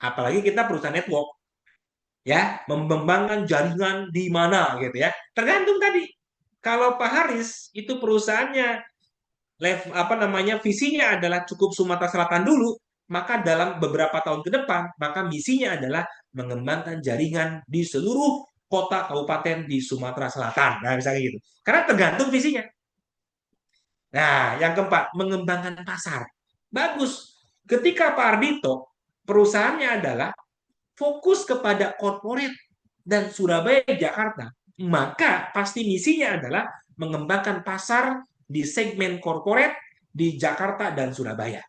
Apalagi kita perusahaan network. Ya, mengembangkan jaringan di mana gitu ya. Tergantung tadi. Kalau Pak Haris itu perusahaannya visinya adalah cukup Sumatera Selatan dulu, maka dalam beberapa tahun ke depan, maka misinya adalah mengembangkan jaringan di seluruh kota kabupaten di Sumatera Selatan. Nah, misalnya gitu. Karena tergantung visinya. Nah, yang keempat, mengembangkan pasar. Bagus. Ketika Pak Ardito, perusahaannya adalah fokus kepada corporate dan Surabaya, Jakarta, maka pasti misinya adalah mengembangkan pasar di segmen corporate di Jakarta dan Surabaya.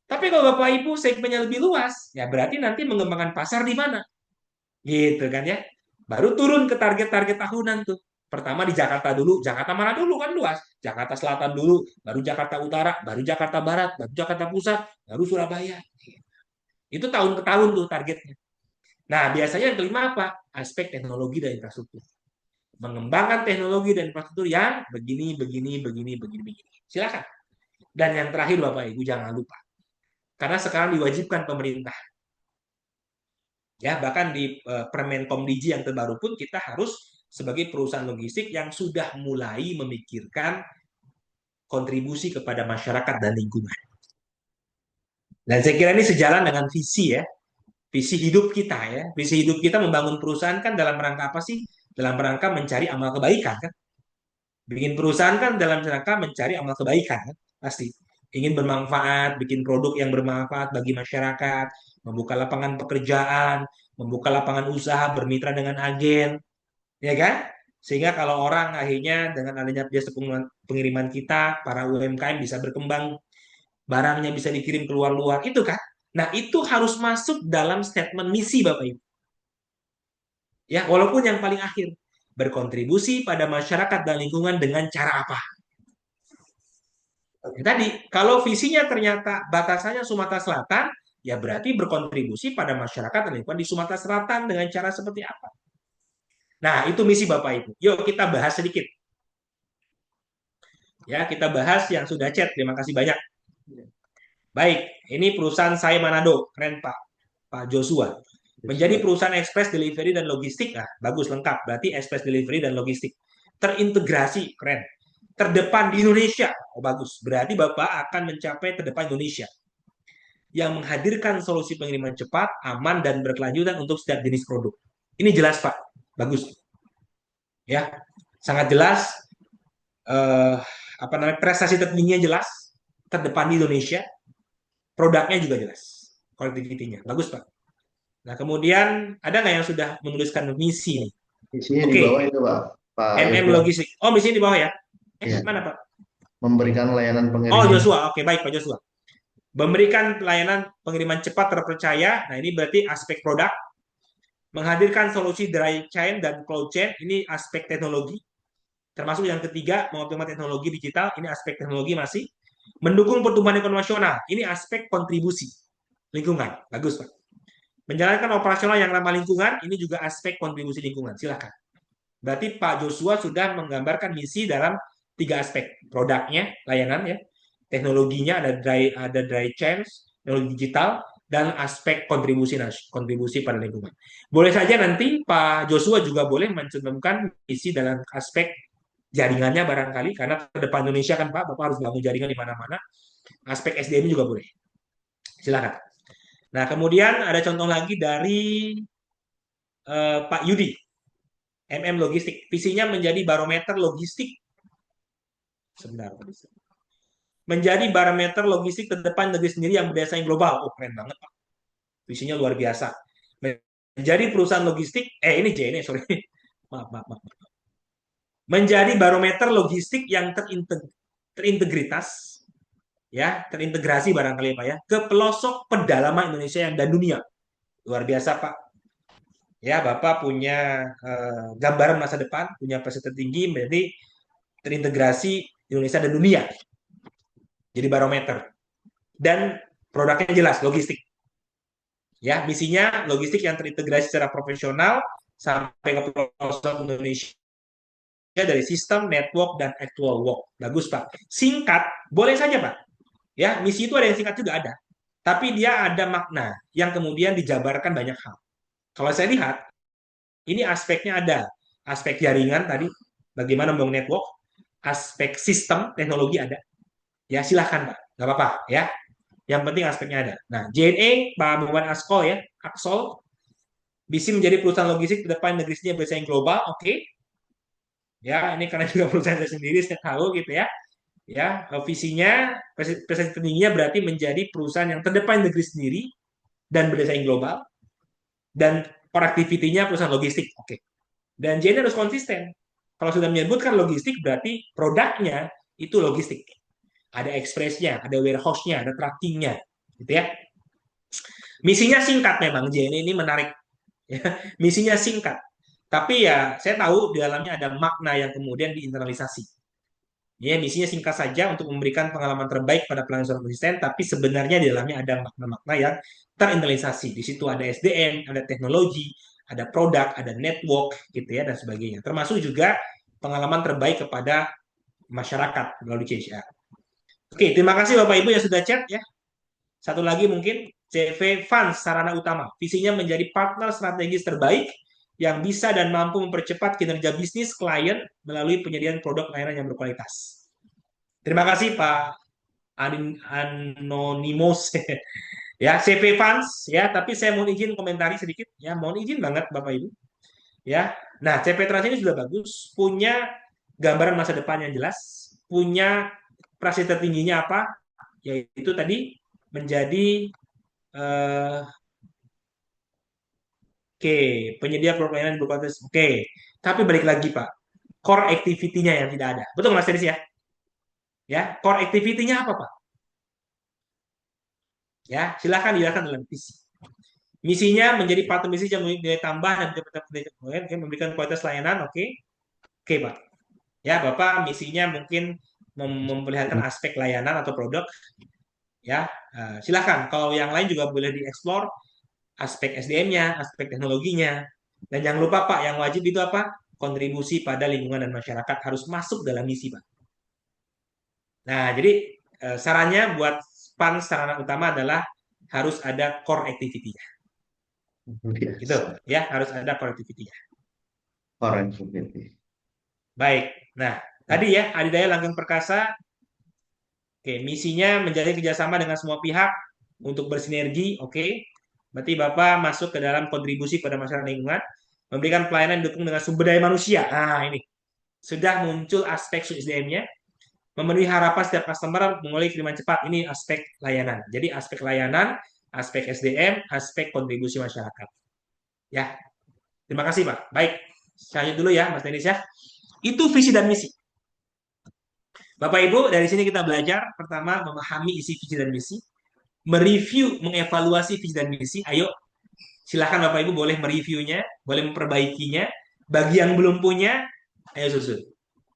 Tapi kalau Bapak Ibu segmennya lebih luas, ya berarti nanti mengembangkan pasar di mana? Gitu kan ya. Baru turun ke target-target tahunan tuh. Pertama di Jakarta dulu. Jakarta mana dulu kan luas. Jakarta Selatan dulu, baru Jakarta Utara, baru Jakarta Barat, baru Jakarta Pusat, baru Surabaya. Itu tahun ke tahun tuh targetnya. Nah, biasanya yang kelima apa? Aspek teknologi dan infrastruktur. Mengembangkan teknologi dan infrastruktur yang begini, begini, begini, begini, begini. Silakan. Dan yang terakhir Bapak Ibu jangan lupa. Karena sekarang diwajibkan pemerintah. Ya, bahkan di Permen Komdiji yang terbaru pun kita harus sebagai perusahaan logistik yang sudah mulai memikirkan kontribusi kepada masyarakat dan lingkungan. Dan saya kira ini sejalan dengan visi ya, visi hidup kita ya. Visi hidup kita membangun perusahaan kan dalam rangka apa sih? Dalam rangka mencari amal kebaikan kan. Bikin perusahaan kan dalam rangka mencari amal kebaikan kan, pasti. Ingin bermanfaat, bikin produk yang bermanfaat bagi masyarakat, membuka lapangan pekerjaan, membuka lapangan usaha, bermitra dengan agen, ya kan? Sehingga kalau orang akhirnya dengan adanya jasa pengiriman kita, para UMKM bisa berkembang, barangnya bisa dikirim keluar luar, itu kan? Nah, itu harus masuk dalam statement misi Bapak Ibu. Ya, walaupun yang paling akhir, berkontribusi pada masyarakat dan lingkungan dengan cara apa? Tadi, kalau visinya ternyata batasannya Sumatera Selatan, ya berarti berkontribusi pada masyarakat dan lingkungan di Sumatera Selatan dengan cara seperti apa? Nah, itu misi Bapak Ibu. Yuk kita bahas sedikit. Ya, kita bahas yang sudah chat. Terima kasih banyak. Baik, ini perusahaan saya Manado. Keren Pak. Pak Joshua. Menjadi perusahaan express delivery dan logistik. Nah, bagus, lengkap. Berarti express delivery dan logistik. Terintegrasi, keren. Terdepan di Indonesia. Oh, bagus. Berarti Bapak akan mencapai terdepan Indonesia yang menghadirkan solusi pengiriman cepat, aman, dan berkelanjutan untuk setiap jenis produk. Ini jelas, Pak. Bagus. Ya, sangat jelas. Eh, apa namanya, prestasi tertingginya jelas, terdepan di Indonesia, produknya juga jelas, connectivity-nya. Bagus, Pak. Nah, kemudian ada nggak yang sudah menuliskan misi nih? Di sini di Oke, bawah itu Pak, Pak MM Yosua. Logistik. Oh, misi di bawah ya? Ya, Mana, Pak? memberikan layanan Oh, pengiriman. Joshua. Oke, baik, Pak Joshua. Memberikan pelayanan pengiriman cepat terpercaya. Nah, ini berarti aspek produk. Menghadirkan solusi dry chain dan cloud chain. Ini aspek teknologi. Termasuk yang ketiga, mengoptimalkan teknologi digital. Ini aspek teknologi masih. Mendukung pertumbuhan ekonomi nasional. Ini aspek kontribusi lingkungan. Bagus, Pak. Menjalankan operasional yang ramah lingkungan. Ini juga aspek kontribusi lingkungan. Silakan. Berarti Pak Joshua sudah menggambarkan misi dalam tiga aspek. Produknya, layanan ya. Teknologinya ada dry chain, teknologi digital, dan aspek kontribusi pada lingkungan. Boleh saja nanti Pak Joshua juga boleh mencantumkan misi dalam aspek jaringannya barangkali, karena ke depan Indonesia kan Pak, Bapak harus bangun jaringan di mana-mana. Aspek SDM juga boleh. Silakan. Nah, kemudian ada contoh lagi dari Pak Yudi, MM Logistik. Visinya menjadi barometer logistik. Sebentar. Menjadi barometer logistik terdepan negeri sendiri yang berdaya saing global. Oh, keren banget, Pak. Visinya luar biasa. Menjadi perusahaan logistik, ini J ini, sorry. Maaf, maaf, maaf. Menjadi barometer logistik yang terintegritas, ya, terintegrasi barangkali Pak ya, ke pelosok pedalaman Indonesia dan dunia. Luar biasa, Pak. Ya, Bapak punya gambaran masa depan, punya prestasi tertinggi, menjadi terintegrasi Indonesia dan dunia. Jadi barometer. Dan produknya jelas, logistik. Ya, misinya logistik yang terintegrasi secara profesional sampai ke pelosok Indonesia dari sistem, network, dan actual work. Bagus, Pak. Singkat, boleh saja, Pak. Ya, misi itu ada yang singkat juga ada. Tapi dia ada makna yang kemudian dijabarkan banyak hal. Kalau saya lihat, ini aspeknya ada. Aspek jaringan tadi, bagaimana membangun network, aspek sistem, teknologi ada. Ya, silahkan, Pak. Nggak apa-apa, ya. Yang penting aspeknya ada. Nah, JNE, Pak Muhammad Askol ya, Aksol, bisa menjadi perusahaan logistik ke depan negeri sendiri bersaing global, oke. Okay. Ya, ini karena juga perusahaan saya sendiri, saya tahu gitu ya. Ya, visinya, prestasi tertingginya berarti menjadi perusahaan yang terdepan negeri sendiri dan bersaing global, dan produktivitinya perusahaan logistik, oke. Okay. Dan JNE harus konsisten. Kalau sudah menyebutkan logistik, berarti produknya itu logistik. Ada expressnya, ada warehouse-nya, ada trackingnya. gitu ya. Misinya singkat memang, J ini menarik. Ya. Misinya singkat, tapi ya saya tahu di dalamnya ada makna yang kemudian diinternalisasi. Ya, misinya singkat saja untuk memberikan pengalaman terbaik pada pelanggan secara konsisten, tapi sebenarnya di dalamnya ada makna-makna yang terinternalisasi. Di situ ada SDM, ada teknologi, ada produk, ada network, gitu ya, dan sebagainya. Termasuk juga pengalaman terbaik kepada masyarakat melalui CSR. Oke, terima kasih Bapak Ibu yang sudah chat ya. Satu lagi mungkin CV Funds sarana utama. Visinya menjadi partner strategis terbaik yang bisa dan mampu mempercepat kinerja bisnis klien melalui penyediaan produk layanan yang berkualitas. Terima kasih Pak Anonymous ya CV Funds ya, tapi saya mohon izin komentari sedikit ya, mohon izin banget Bapak Ibu ya. Nah, CP Trans ini sudah bagus, punya gambaran masa depan yang jelas, punya prestasi tertingginya apa? Yaitu tadi menjadi eh, oke, penyedia produk layanan berkualitas. Oke, tapi balik lagi Pak, core activity-nya yang tidak ada. Betul Mas Teris ya? Ya, core activity-nya apa Pak? Ya, silakan dijelaskan dalam visi. Misinya menjadi partner bisnis yang memiliki nilai tambah dan memberikan kualitas layanan. Oke, oke Pak. Ya, Bapak misinya mungkin memperlihatkan aspek layanan atau produk. Ya, silakan. Kalau yang lain juga boleh dieksplor aspek SDM-nya, aspek teknologinya. Dan jangan lupa Pak, yang wajib itu apa? Kontribusi pada lingkungan dan masyarakat harus masuk dalam misi Pak. Nah, jadi sarannya buat PAN sarana utama adalah harus ada core activity-nya. Gitu Biasa. ya, harus ada core activity-nya. Orang seperti. Baik. Nah, tadi ya Adidaya Langgeng Perkasa, oke, misinya menjalin kerjasama dengan semua pihak untuk bersinergi, oke. Berarti Bapak masuk ke dalam kontribusi pada masyarakat lingkungan, memberikan pelayanan didukung dengan sumber daya manusia. Nah, ini sudah muncul aspek SDM-nya, memenuhi harapan setiap customer melalui kiriman cepat. Ini aspek layanan. Jadi aspek layanan, aspek SDM, aspek kontribusi masyarakat. Ya, terima kasih Pak. Baik, saya lanjut dulu ya Mas Denis ya. Itu visi dan misi. Bapak Ibu, dari sini kita belajar pertama memahami isi visi dan misi, mereview, mengevaluasi visi dan misi. Ayo, silakan Bapak Ibu boleh mereviewnya, boleh memperbaikinya. Bagi yang belum punya, ayo susun.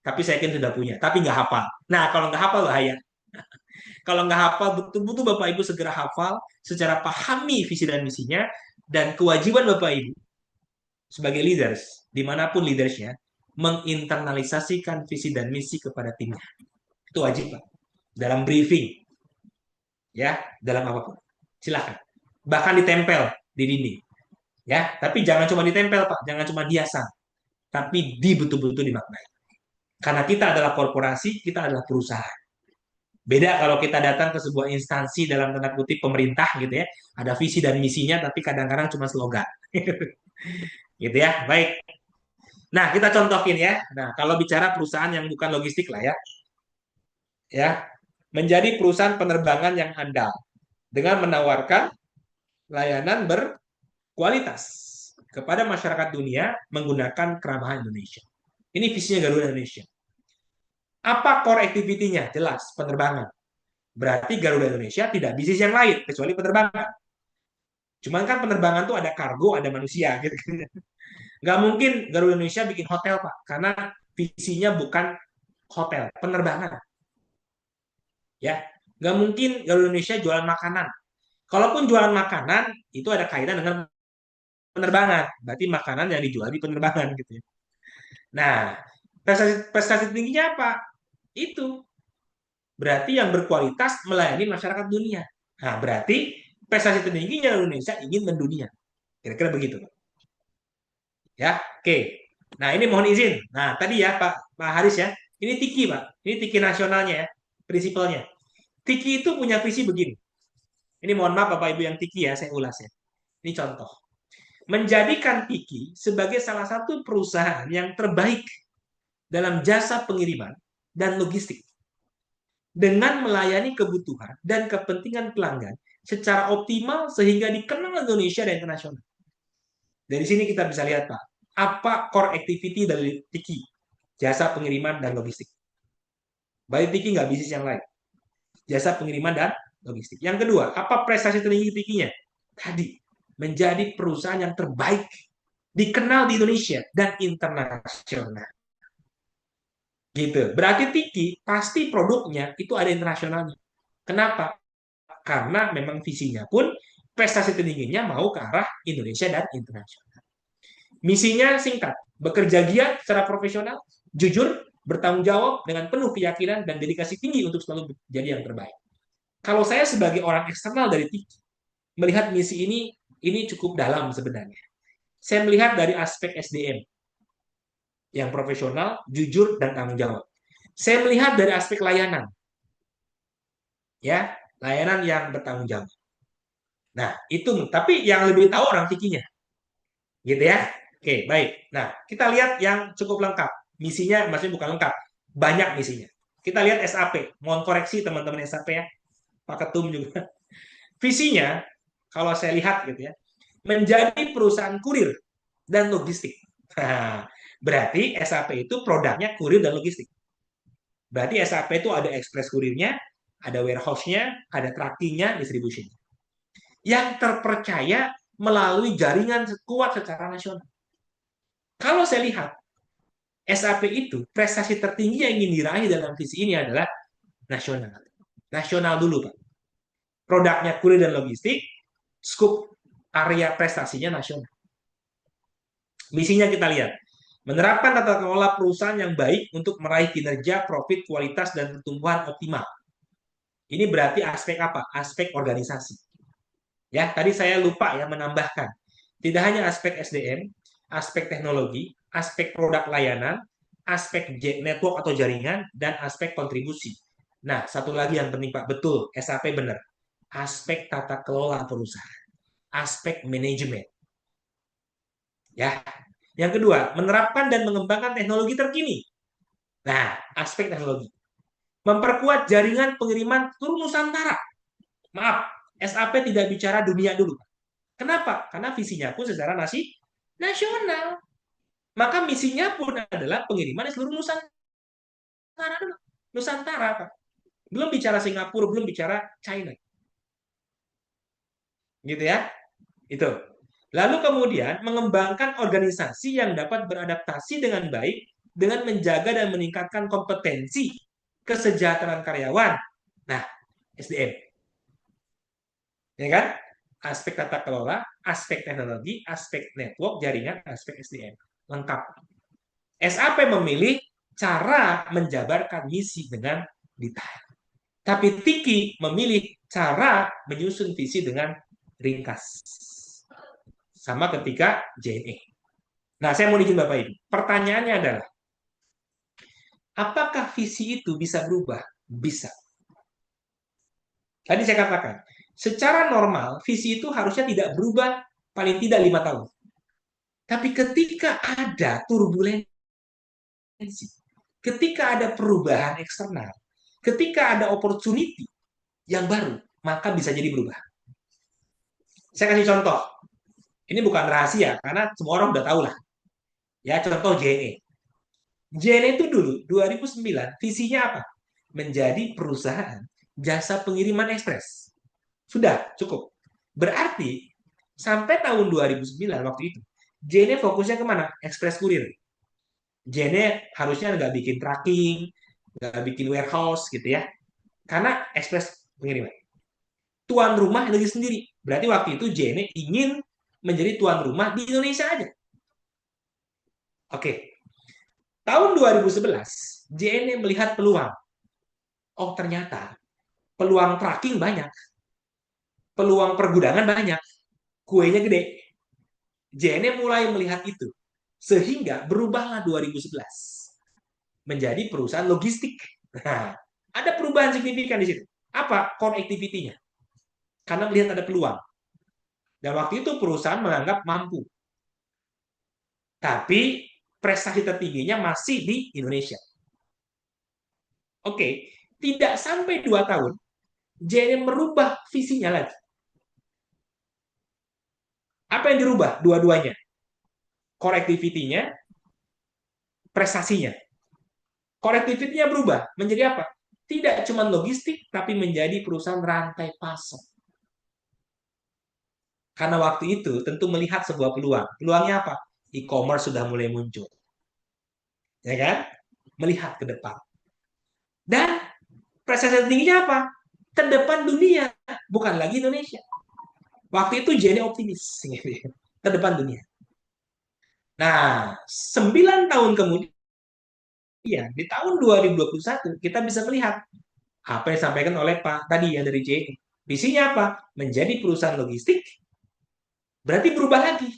Tapi saya yakin sudah punya, tapi nggak hafal. Nah, kalau nggak hafal bahaya. Kalau nggak hafal, betul-betul Bapak Ibu segera hafal, secara pahami visi dan misinya, dan kewajiban Bapak Ibu sebagai leaders, dimanapun leadersnya, menginternalisasikan visi dan misi kepada timnya. Itu wajib, Pak. Dalam briefing, ya, dalam apapun. Silahkan. Bahkan ditempel di dinding. Ya, tapi jangan cuma ditempel, Pak. Jangan cuma diasang. Tapi betul-betul dimaknai. Karena kita adalah korporasi, kita adalah perusahaan. Beda kalau kita datang ke sebuah instansi dalam tanda kutip pemerintah gitu ya, ada visi dan misinya tapi kadang-kadang cuma slogan. Gitu ya. Baik. Nah, kita contohin ya. Nah, kalau bicara perusahaan yang bukan logistik lah ya, ya, menjadi perusahaan penerbangan yang handal dengan menawarkan layanan berkualitas kepada masyarakat dunia menggunakan keramahan Indonesia. Ini visinya Garuda Indonesia. Apa core activity-nya? Jelas, penerbangan. Berarti Garuda Indonesia tidak bisnis yang lain kecuali penerbangan. Cuman kan penerbangan tuh ada kargo, ada manusia gitu kan. Nggak mungkin Garuda Indonesia bikin hotel, Pak. Karena visinya bukan hotel, penerbangan. Ya, nggak mungkin Garuda Indonesia jualan makanan. Kalaupun jualan makanan, itu ada kaitan dengan penerbangan. Berarti makanan yang dijual di penerbangan gitu ya. Nah, prestasi tingginya apa? Itu. Berarti yang berkualitas melayani masyarakat dunia. Nah, berarti prestasi tertingginya Indonesia ingin mendunia. Kira-kira begitu. Ya, oke. Nah, ini mohon izin. Nah, tadi ya Pak Haris ya. Ini Tiki, Pak. Ini Tiki nasionalnya ya, prinsipalnya. Tiki itu punya visi begini. Ini mohon maaf Bapak Ibu yang Tiki ya, saya ulas ya. Ini contoh. Menjadikan Tiki sebagai salah satu perusahaan yang terbaik dalam jasa pengiriman dan logistik dengan melayani kebutuhan dan kepentingan pelanggan secara optimal sehingga dikenal Indonesia dan internasional. Dari sini kita bisa lihat Pak, apa core activity dari Tiki, jasa pengiriman dan logistik. Baik Tiki nggak bisnis yang lain, jasa pengiriman dan logistik. Yang kedua, apa prestasi tertingginya? Tadi, menjadi perusahaan yang terbaik, dikenal di Indonesia dan internasional. Gitu. Berarti Tiki pasti produknya itu ada internasionalnya. Kenapa? Karena memang visinya pun prestasi tertingginya mau ke arah Indonesia dan internasional. Misinya singkat, bekerja giat secara profesional, jujur, bertanggung jawab dengan penuh keyakinan dan dedikasi tinggi untuk selalu menjadi yang terbaik. Kalau saya sebagai orang eksternal dari Tiki, melihat misi ini cukup dalam sebenarnya. Saya melihat dari aspek SDM yang profesional, jujur, dan tanggung jawab. Saya melihat dari aspek layanan, ya, layanan yang bertanggung jawab. Nah, itu tapi yang lebih tahu orang Tikinya, gitu ya. Oke, baik. Nah, kita lihat yang cukup lengkap. Misinya maksudnya bukan lengkap, banyak misinya. Kita lihat SAP. Mohon koreksi teman-teman SAP ya. Pak Ketum juga. Visinya, kalau saya lihat gitu ya, menjadi perusahaan kurir dan logistik. Berarti SAP itu produknya kurir dan logistik. Berarti SAP itu ada express kurirnya, ada warehouse-nya, ada tracking-nya, distribution. Yang terpercaya melalui jaringan kuat secara nasional. Kalau saya lihat, SAP itu prestasi tertinggi yang ingin diraih dalam visi ini adalah nasional. Nasional dulu, Pak. Produknya kurir dan logistik, skup area prestasinya nasional. Misinya kita lihat. Menerapkan tata kelola perusahaan yang baik untuk meraih kinerja, profit, kualitas, dan pertumbuhan optimal. Ini berarti aspek apa? Aspek organisasi. Ya, tadi saya lupa ya menambahkan. Tidak hanya aspek SDM, aspek teknologi, aspek produk layanan, aspek network atau jaringan, dan aspek kontribusi. Nah, satu lagi yang penting Pak, betul, SAP benar. Aspek tata kelola perusahaan, aspek manajemen. Ya, yang kedua, menerapkan dan mengembangkan teknologi terkini. Nah, aspek teknologi. Memperkuat jaringan pengiriman seluruh Nusantara. Maaf, SAP tidak bicara dunia dulu. Kenapa? Karena visinya pun secara nasional. Maka misinya pun adalah pengiriman di seluruh Nusantara dulu. Nusantara, Pak. Belum bicara Singapura, belum bicara China. Gitu ya. Itu. Lalu kemudian mengembangkan organisasi yang dapat beradaptasi dengan baik dengan menjaga dan meningkatkan kompetensi kesejahteraan karyawan. Nah, SDM. Ya kan? Aspek tata kelola, aspek teknologi, aspek network, jaringan, aspek SDM. Lengkap. SAP memilih cara menjabarkan misi dengan detail. Tapi Tiki memilih cara menyusun visi dengan ringkas. Sama ketika JNE. Nah, saya mau izin Bapak Ibu. Pertanyaannya adalah, apakah visi itu bisa berubah? Bisa. Tadi saya katakan, secara normal, visi itu harusnya tidak berubah paling tidak 5 tahun. Tapi ketika ada turbulensi, ketika ada perubahan eksternal, ketika ada opportunity yang baru, maka bisa jadi berubah. Saya kasih contoh. Ini bukan rahasia, karena semua orang udah tahu lah. Ya, contoh JNE. JNE itu dulu, 2009, visinya apa? Menjadi perusahaan jasa pengiriman ekspres. Sudah, cukup. Berarti, sampai tahun 2009 waktu itu, JNE fokusnya kemana? Ekspres kurir. JNE harusnya nggak bikin tracking, nggak bikin warehouse gitu ya. Karena ekspres pengiriman. Tuan rumah negeri sendiri. Berarti waktu itu JNE ingin menjadi tuan rumah di Indonesia aja. Oke. Tahun 2011, JNE melihat peluang. Oh, ternyata peluang tracking banyak. Peluang pergudangan banyak. Kuenya gede. JNE mulai melihat itu. Sehingga berubahlah 2011 menjadi perusahaan logistik. Nah, ada perubahan signifikan di situ. Apa core activity-nya? Karena melihat ada peluang. Dan waktu itu perusahaan menganggap mampu. Tapi prestasi tertingginya masih di Indonesia. Oke, tidak sampai 2 tahun, JNE merubah visinya lagi. Apa yang dirubah? Dua-duanya. Core activity-nya, prestasinya. Core activity-nya berubah. Menjadi apa? tidak cuma logistik, tapi menjadi perusahaan rantai pasok. Karena waktu itu tentu melihat sebuah peluang. Peluangnya apa? E-commerce sudah mulai muncul. Ya kan? Melihat ke depan. Dan presiden tingginya apa? Terdepan dunia, bukan lagi Indonesia. Waktu itu jadi optimis. Terdepan dunia. Nah, 9 tahun kemudian, di tahun 2021, kita bisa melihat apa yang disampaikan oleh Pak tadi yang dari JNE. Visinya apa? Menjadi perusahaan logistik, berarti berubah lagi.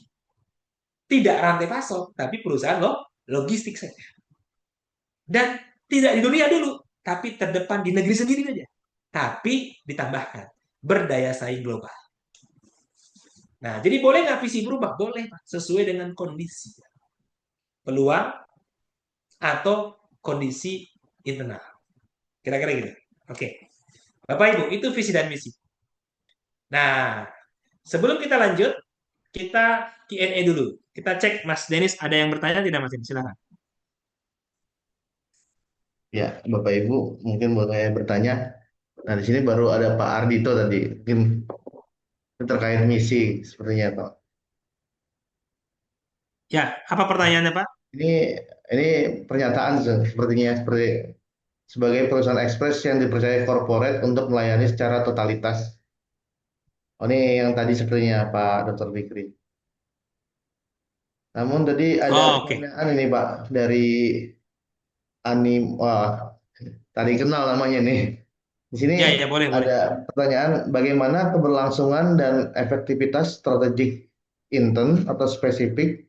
Tidak rantai pasok, tapi perusahaan logistik saja. Dan tidak di dunia dulu, tapi terdepan di negeri sendiri saja. Tapi ditambahkan, berdaya saing global. Nah, jadi boleh nggak visi berubah? Boleh, Pak. Sesuai dengan kondisi. Peluang atau kondisi internal. Kira-kira gitu. Oke. Bapak Ibu, itu visi dan misi. Nah, sebelum kita lanjut, kita Q&A dulu. Kita cek Mas Denis ada yang bertanya tidak Mas Denis? Silakan. Ya, Bapak Ibu, mungkin boleh saya bertanya. Nah, di sini baru ada Pak Ardito tadi. Mungkin terkait misi sepertinya, Pak. Ya, apa pertanyaannya, Pak? Ini ini pernyataan sepertinya seperti sebagai perusahaan ekspres yang dipercaya korporat untuk melayani secara totalitas. Oh, ini yang tadi sepertinya Pak Dr. Fikri. Namun tadi ada Oh, oke. pertanyaan ini Pak dari Anim, wah tadi kenal namanya nih. Di sini Ya, ya, boleh, boleh. ada pertanyaan bagaimana keberlangsungan dan efektivitas strategik intern atau spesifik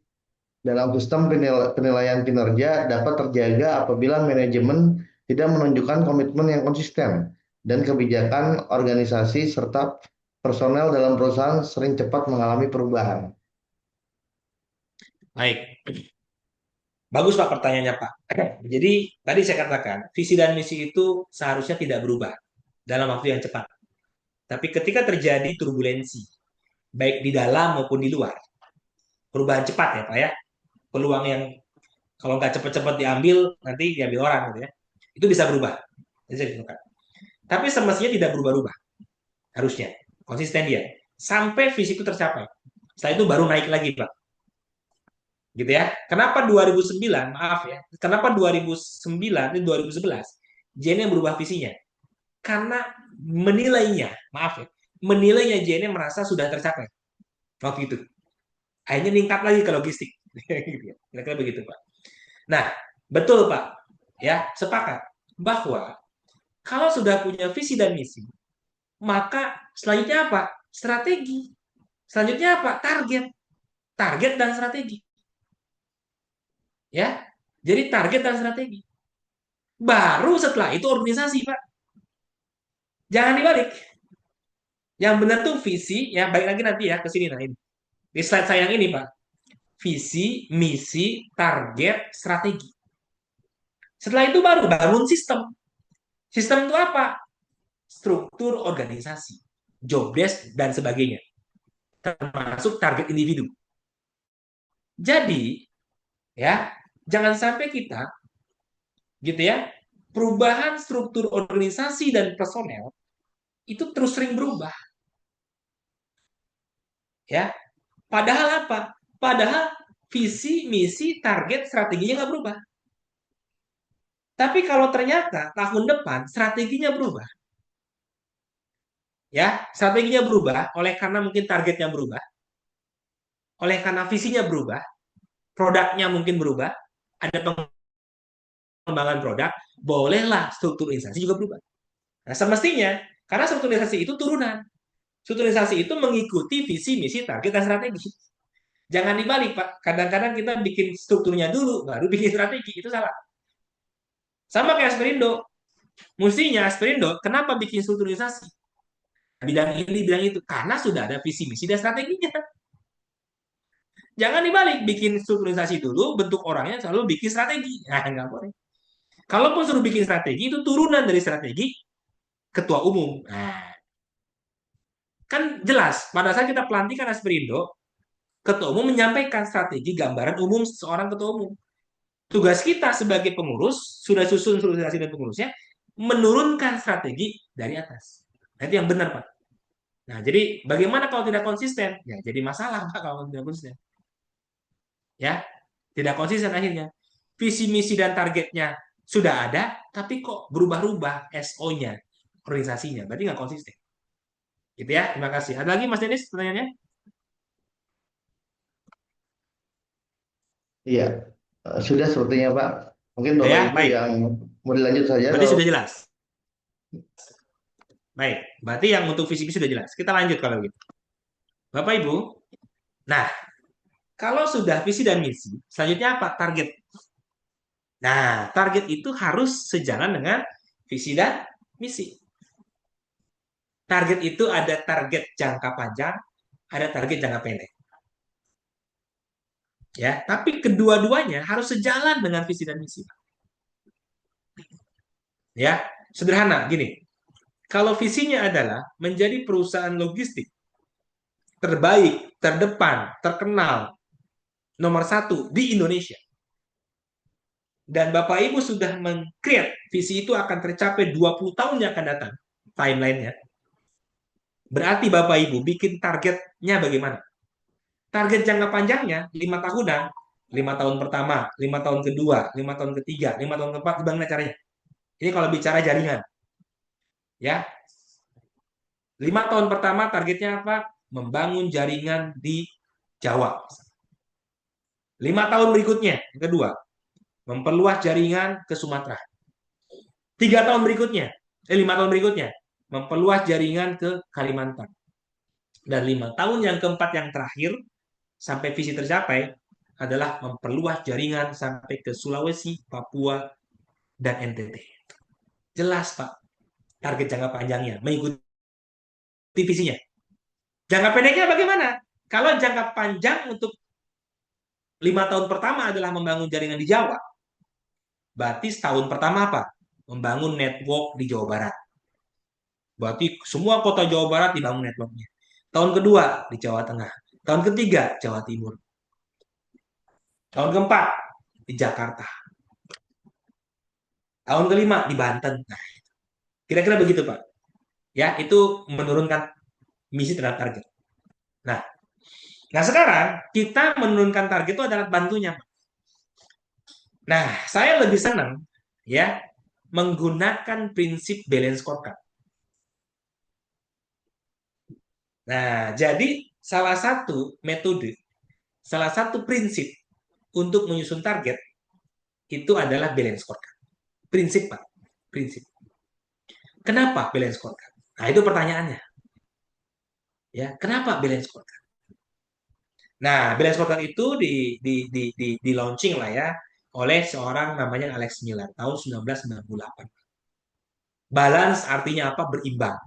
dalam sistem penilaian kinerja dapat terjaga apabila manajemen tidak menunjukkan komitmen yang konsisten dan kebijakan organisasi serta personel dalam perusahaan sering cepat mengalami perubahan. Baik. Bagus, Pak, pertanyaannya, Pak. Jadi, tadi saya katakan, visi dan misi itu seharusnya tidak berubah dalam waktu yang cepat. Tapi ketika terjadi turbulensi, baik di dalam maupun di luar, perubahan cepat ya, Pak ya. Peluang yang kalau nggak cepat-cepat diambil, nanti diambil orang gitu ya. Itu bisa berubah. Tapi semestinya tidak berubah-ubah. Harusnya. Konsisten dia. Sampai visi itu tercapai. Setelah itu baru naik lagi, Pak. Gitu ya. Kenapa 2009, maaf ya. Kenapa 2009 dan 2011 JN yang berubah visinya? Karena menilainya, maaf ya, menilainya JN merasa sudah tercapai waktu itu. Akhirnya meningkat lagi ke logistik. Gitu ya. Kira-kira begitu, Pak. Nah, betul, Pak. Ya, sepakat bahwa kalau sudah punya visi dan misi, maka selanjutnya apa? Strategi. Selanjutnya apa? Target. Target dan strategi. Ya. Jadi target dan strategi. Baru setelah itu organisasi, Pak. Jangan dibalik. Yang benar tuh visi, ya baik lagi nanti ya ke sini nah ini. Di slide saya yang ini, Pak. Visi, misi, target, strategi. Setelah itu baru bangun sistem. Sistem itu apa? Struktur organisasi, job desk dan sebagainya. Termasuk target individu. Jadi, ya, jangan sampai kita gitu ya, perubahan struktur organisasi dan personel itu terus sering berubah, ya. Padahal apa? Padahal visi, misi, target, strateginya nggak berubah. Tapi kalau ternyata tahun depan strateginya berubah, ya, strateginya berubah oleh karena mungkin targetnya berubah, oleh karena visinya berubah, produknya mungkin berubah, ada pengembangan produk, bolehlah struktur organisasi juga berubah. Nah, semestinya karena strukturalisasi itu turunan. Strukturalisasi itu mengikuti visi, misi, target, dan strategi. Jangan dibalik, Pak. Kadang-kadang kita bikin strukturnya dulu, baru bikin strategi. Itu salah. Sama kayak Asperindo. Mestinya Asperindo, kenapa bikin strukturalisasi? Bidang ini, bidang itu. Karena sudah ada visi, misi, dan strateginya. Jangan dibalik, bikin strukturalisasi dulu, bentuk orangnya selalu bikin strategi. Nah, nggak boleh. Kalaupun suruh bikin strategi, itu turunan dari strategi ketua umum. Nah, kan jelas, pada saat kita pelantikan Asperindo, ketua umum menyampaikan strategi gambaran umum seorang ketua umum. Tugas kita sebagai pengurus, sudah susun strukturasi dan pengurusnya, menurunkan strategi dari atas. Nah, itu yang benar, Pak. Nah, jadi bagaimana kalau tidak konsisten? Ya, jadi masalah, Pak, kalau tidak konsisten. Ya, tidak konsisten akhirnya. Visi, misi, dan targetnya sudah ada, tapi kok berubah-ubah SO-nya, organisasinya. Berarti nggak konsisten. Gitu ya, terima kasih. Ada lagi, Mas Denis, pertanyaannya? Iya, sudah sepertinya Pak. Mungkin Udah Bapak ya, Ibu baik. yang mau dilanjut saja Berarti kalau sudah jelas. Baik, berarti yang untuk visi misi sudah jelas. Kita lanjut kalau gitu. Bapak Ibu, nah, kalau sudah visi dan misi, selanjutnya apa? Target. Nah, target itu harus sejalan dengan visi dan misi. Target itu ada target jangka panjang, ada target jangka pendek. Ya, tapi kedua-duanya harus sejalan dengan visi dan misi. Ya, sederhana gini. Kalau visinya adalah menjadi perusahaan logistik terbaik, terdepan, terkenal, nomor satu di Indonesia. Dan Bapak Ibu sudah meng-create visi itu akan tercapai 20 tahun yang akan datang. Timelinenya. Berarti Bapak Ibu bikin targetnya bagaimana? Target jangka panjangnya 5 tahunan. 5 tahun pertama, 5 tahun kedua, 5 tahun ketiga, 5 tahun keempat, gimana caranya? Ini kalau bicara jaringan. Ya, 5 tahun pertama targetnya apa? Membangun jaringan di Jawa. 5 tahun berikutnya, yang kedua, memperluas jaringan ke Sumatera. 3 tahun berikutnya, 5 tahun berikutnya, memperluas jaringan ke Kalimantan. Dan 5 tahun yang keempat yang terakhir, sampai visi tercapai, adalah memperluas jaringan sampai ke Sulawesi, Papua, dan NTT. Jelas, Pak, target jangka panjangnya, mengikuti visinya. Jangka pendeknya bagaimana? Kalau jangka panjang untuk 5 tahun pertama adalah membangun jaringan di Jawa, berarti setahun pertama apa? Membangun network di Jawa Barat. Berarti semua kota Jawa Barat dibangun networknya. Tahun kedua di Jawa Tengah. Tahun ketiga Jawa Timur. Tahun keempat di Jakarta. Tahun kelima di Banten. Nah, kira-kira begitu Pak. Ya, itu menurunkan misi terhadap target. Nah, nah sekarang kita menurunkan target itu adalah bantunya. Nah, saya lebih senang ya menggunakan prinsip balance scorecard. Nah, jadi salah satu metode, salah satu prinsip untuk menyusun target itu adalah balance scorecard. Prinsip, Pak. Prinsip. Kenapa balance scorecard? Nah, itu pertanyaannya. Ya, kenapa balance scorecard? Nah, balance scorecard itu di launching lah ya oleh seorang namanya Alex Miller tahun 1998. Balance artinya apa? Berimbang.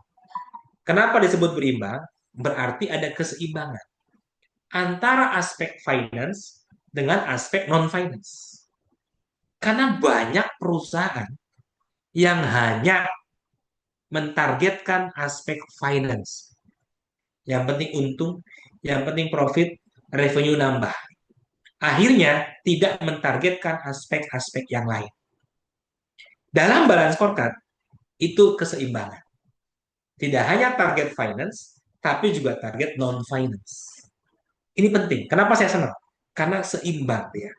Kenapa disebut berimbang? Berarti ada keseimbangan antara aspek finance dengan aspek non-finance. Karena banyak perusahaan yang hanya mentargetkan aspek finance. Yang penting untung, yang penting profit, revenue nambah. Akhirnya tidak mentargetkan aspek-aspek yang lain. Dalam balance scorecard, itu keseimbangan. Tidak hanya target finance, tapi juga target non-finance. Ini penting. Kenapa saya senang? Karena seimbang dia.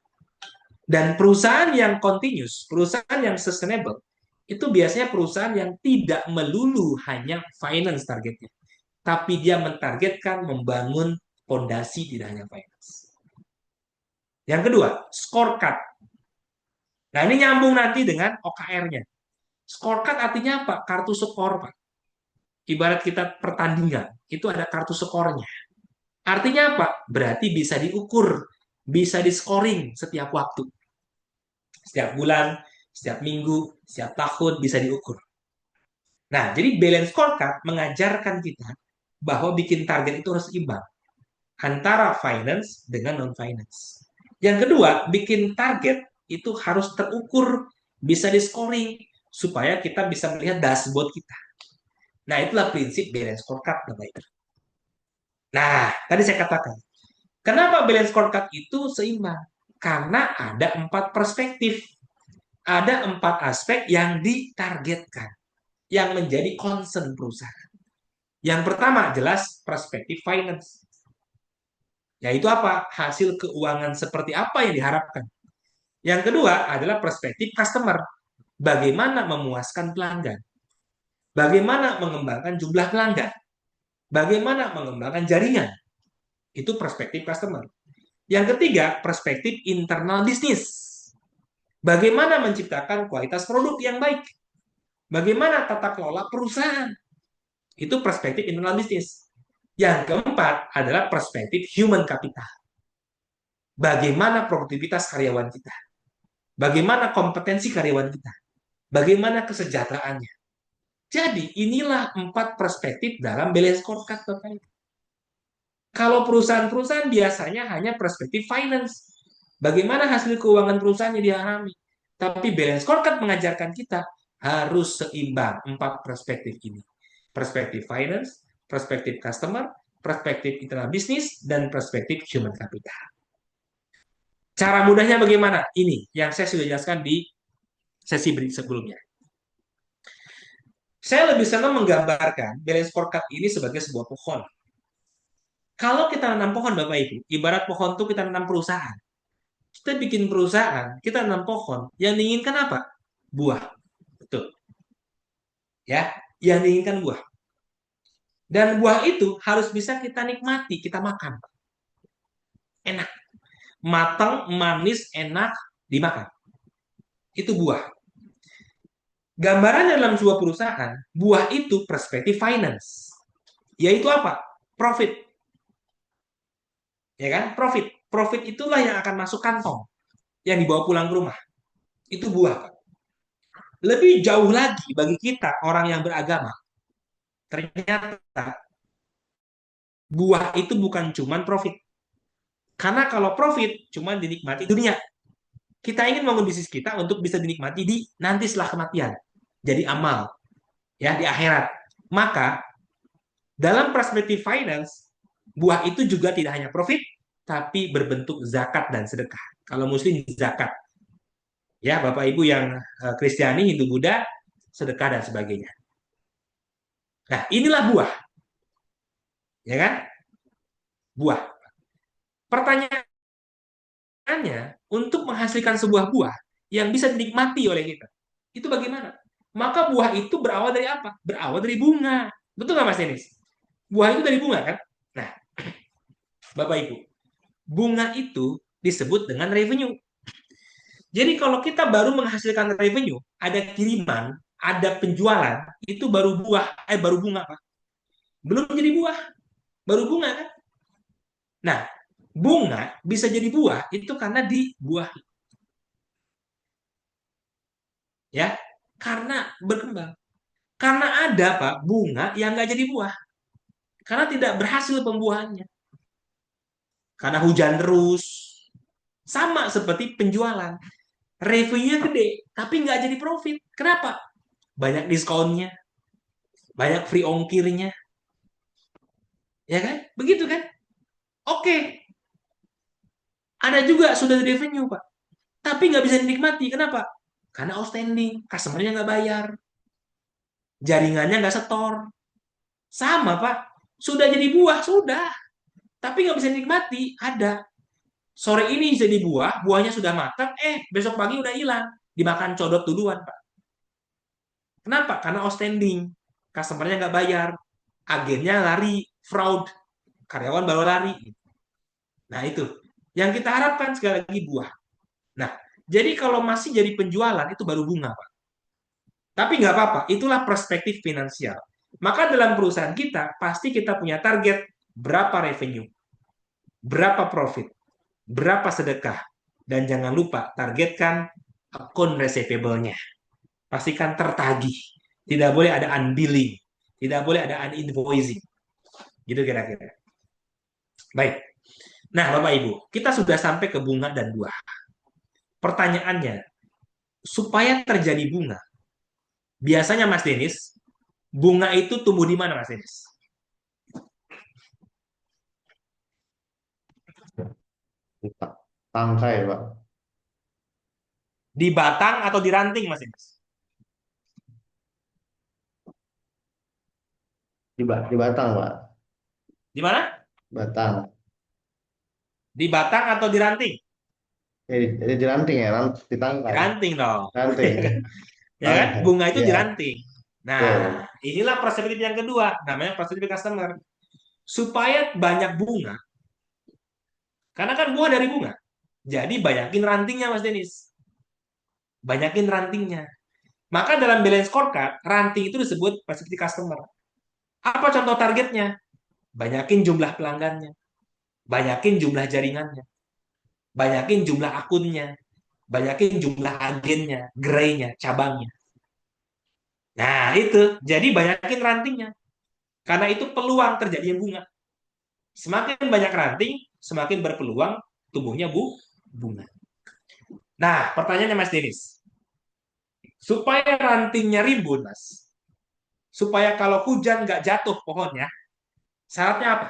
Dan perusahaan yang continuous, perusahaan yang sustainable, itu biasanya perusahaan yang tidak melulu hanya finance targetnya. Tapi dia mentargetkan membangun fondasi tidak hanya finance. Yang kedua, scorecard. Nah, ini nyambung nanti dengan OKR-nya. Scorecard artinya apa? Kartu skor, Pak. Ibarat kita pertandingan, itu ada kartu skornya. Artinya apa? Berarti bisa diukur, bisa di-scoring setiap waktu. Setiap bulan, setiap minggu, setiap tahun bisa diukur. Nah, jadi balance scorecard mengajarkan kita bahwa bikin target itu harus imbang antara finance dengan non-finance. Yang kedua, bikin target itu harus terukur, bisa di-scoring, supaya kita bisa melihat dashboard kita. Nah, itulah prinsip balance scorecard, Bapak Ibu. Nah, tadi saya katakan, kenapa balance scorecard itu seimbang? Karena ada 4 perspektif. Ada 4 aspek yang ditargetkan, yang menjadi concern perusahaan. Yang pertama jelas perspektif finance. Yaitu apa? Hasil keuangan seperti apa yang diharapkan. Yang kedua adalah perspektif customer. Bagaimana memuaskan pelanggan. Bagaimana mengembangkan jumlah pelanggan. Bagaimana mengembangkan jaringan. Itu perspektif customer. Yang ketiga, perspektif internal bisnis. Bagaimana menciptakan kualitas produk yang baik. Bagaimana tata kelola perusahaan. Itu perspektif internal bisnis. Yang keempat adalah perspektif human capital. Bagaimana produktivitas karyawan kita. Bagaimana kompetensi karyawan kita. Bagaimana kesejahteraannya. Jadi inilah 4 perspektif dalam balance scorecard, Bapak. Kalau perusahaan-perusahaan biasanya hanya perspektif finance. Bagaimana hasil keuangan perusahaannya diharami. Tapi balance scorecard mengajarkan kita harus seimbang 4 perspektif ini. Perspektif finance, perspektif customer, perspektif internal bisnis, dan perspektif human capital. Cara mudahnya bagaimana? Ini yang saya sudah jelaskan di sesi sebelumnya. Saya lebih senang menggambarkan balance scorecard ini sebagai sebuah pohon. Kalau kita nanam pohon, Bapak Ibu, ibarat pohon itu kita nanam perusahaan. Kita bikin perusahaan, kita nanam pohon. Yang diinginkan apa? Buah. Betul. Ya, yang diinginkan buah. Dan buah itu harus bisa kita nikmati, kita makan. Enak. Matang, manis, enak, dimakan. Itu buah. Gambaran dalam sebuah perusahaan, buah itu perspektif finance. Yaitu apa? Profit. Ya kan? Profit. Profit itulah yang akan masuk kantong. Yang dibawa pulang ke rumah. Itu buah. Lebih jauh lagi bagi kita, orang yang beragama, ternyata buah itu bukan cuman profit. Karena kalau profit cuma dinikmati dunia. Kita ingin membangun bisnis kita untuk bisa dinikmati di nanti setelah kematian. Jadi amal ya di akhirat. Maka dalam perspektif finance, buah itu juga tidak hanya profit tapi berbentuk zakat dan sedekah. Kalau muslim zakat. Ya, Bapak Ibu yang Kristiani, Hindu, Buddha, sedekah dan sebagainya. Nah, inilah buah, ya kan? Buah. Pertanyaannya, untuk menghasilkan sebuah buah yang bisa dinikmati oleh kita, itu bagaimana? Maka buah itu berawal dari apa? Berawal dari bunga. Betul nggak Mas Denis? Buah itu dari bunga kan? Nah, Bapak Ibu, bunga itu disebut dengan revenue. Jadi kalau kita baru menghasilkan revenue, ada kiriman, ada penjualan, itu baru buah, baru bunga, Pak. Belum jadi buah, baru bunga kan? Nah, bunga bisa jadi buah itu karena dibuah, ya, karena berkembang. Karena ada Pak bunga yang nggak jadi buah, karena tidak berhasil pembuahannya, karena hujan terus. Sama seperti penjualan, revenue-nya gede, tapi nggak jadi profit. Kenapa? Banyak diskonnya, banyak free ongkirnya, ya kan? Begitu kan? Oke, ada juga sudah revenue Pak, tapi nggak bisa dinikmati. Kenapa? Karena outstanding, customer-nya nggak bayar, jaringannya nggak setor. Sama Pak, sudah jadi buah, sudah. Tapi nggak bisa dinikmati, ada. Sore ini jadi buah, buahnya sudah matang, besok pagi udah hilang. Dimakan codot duluan Pak. Kenapa? Karena outstanding, customer-nya nggak bayar, agennya lari, fraud, karyawan baru lari. Nah itu, yang kita harapkan sekali lagi buah. Nah, jadi kalau masih jadi penjualan, itu baru bunga Pak. Tapi nggak apa-apa, itulah perspektif finansial. Maka dalam perusahaan kita, pasti kita punya target berapa revenue, berapa profit, berapa sedekah, dan jangan lupa targetkan akun receivable-nya. Pastikan tertagih. Tidak boleh ada unbilling, tidak boleh ada uninvoicing. Gitu kira-kira. Baik. Nah, Bapak Ibu, kita sudah sampai ke bunga dan buah. Pertanyaannya, supaya terjadi bunga, biasanya Mas Denis, bunga itu tumbuh di mana Mas Denis? Tangkai, Pak. Di batang atau di ranting, Mas Denis? Di Batang, Pak. Di mana? Batang. Di batang atau di ranting? Di ranting ya, Di ditangkal. ranting dong. Ranting. Ya kan? Oke, Bunga itu di ya. ranting. Nah, Betul. inilah perspektif yang kedua, namanya perspektif customer. Supaya banyak bunga, karena kan buah dari bunga. Jadi banyakin rantingnya, Mas Denis. Banyakin rantingnya. Maka dalam balance scorecard, ranting itu disebut perspektif customer. Apa contoh targetnya? Banyakin jumlah pelanggannya, banyakin jumlah jaringannya, banyakin jumlah akunnya, banyakin jumlah agennya, gerainya, cabangnya. Nah, itu. Jadi banyakin rantingnya. Karena itu peluang terjadinya bunga. Semakin banyak ranting, semakin berpeluang tumbuhnya bunga. Nah, pertanyaannya Mas Denis. Supaya rantingnya rimbun, Mas. Supaya kalau hujan nggak jatuh pohonnya, syaratnya apa?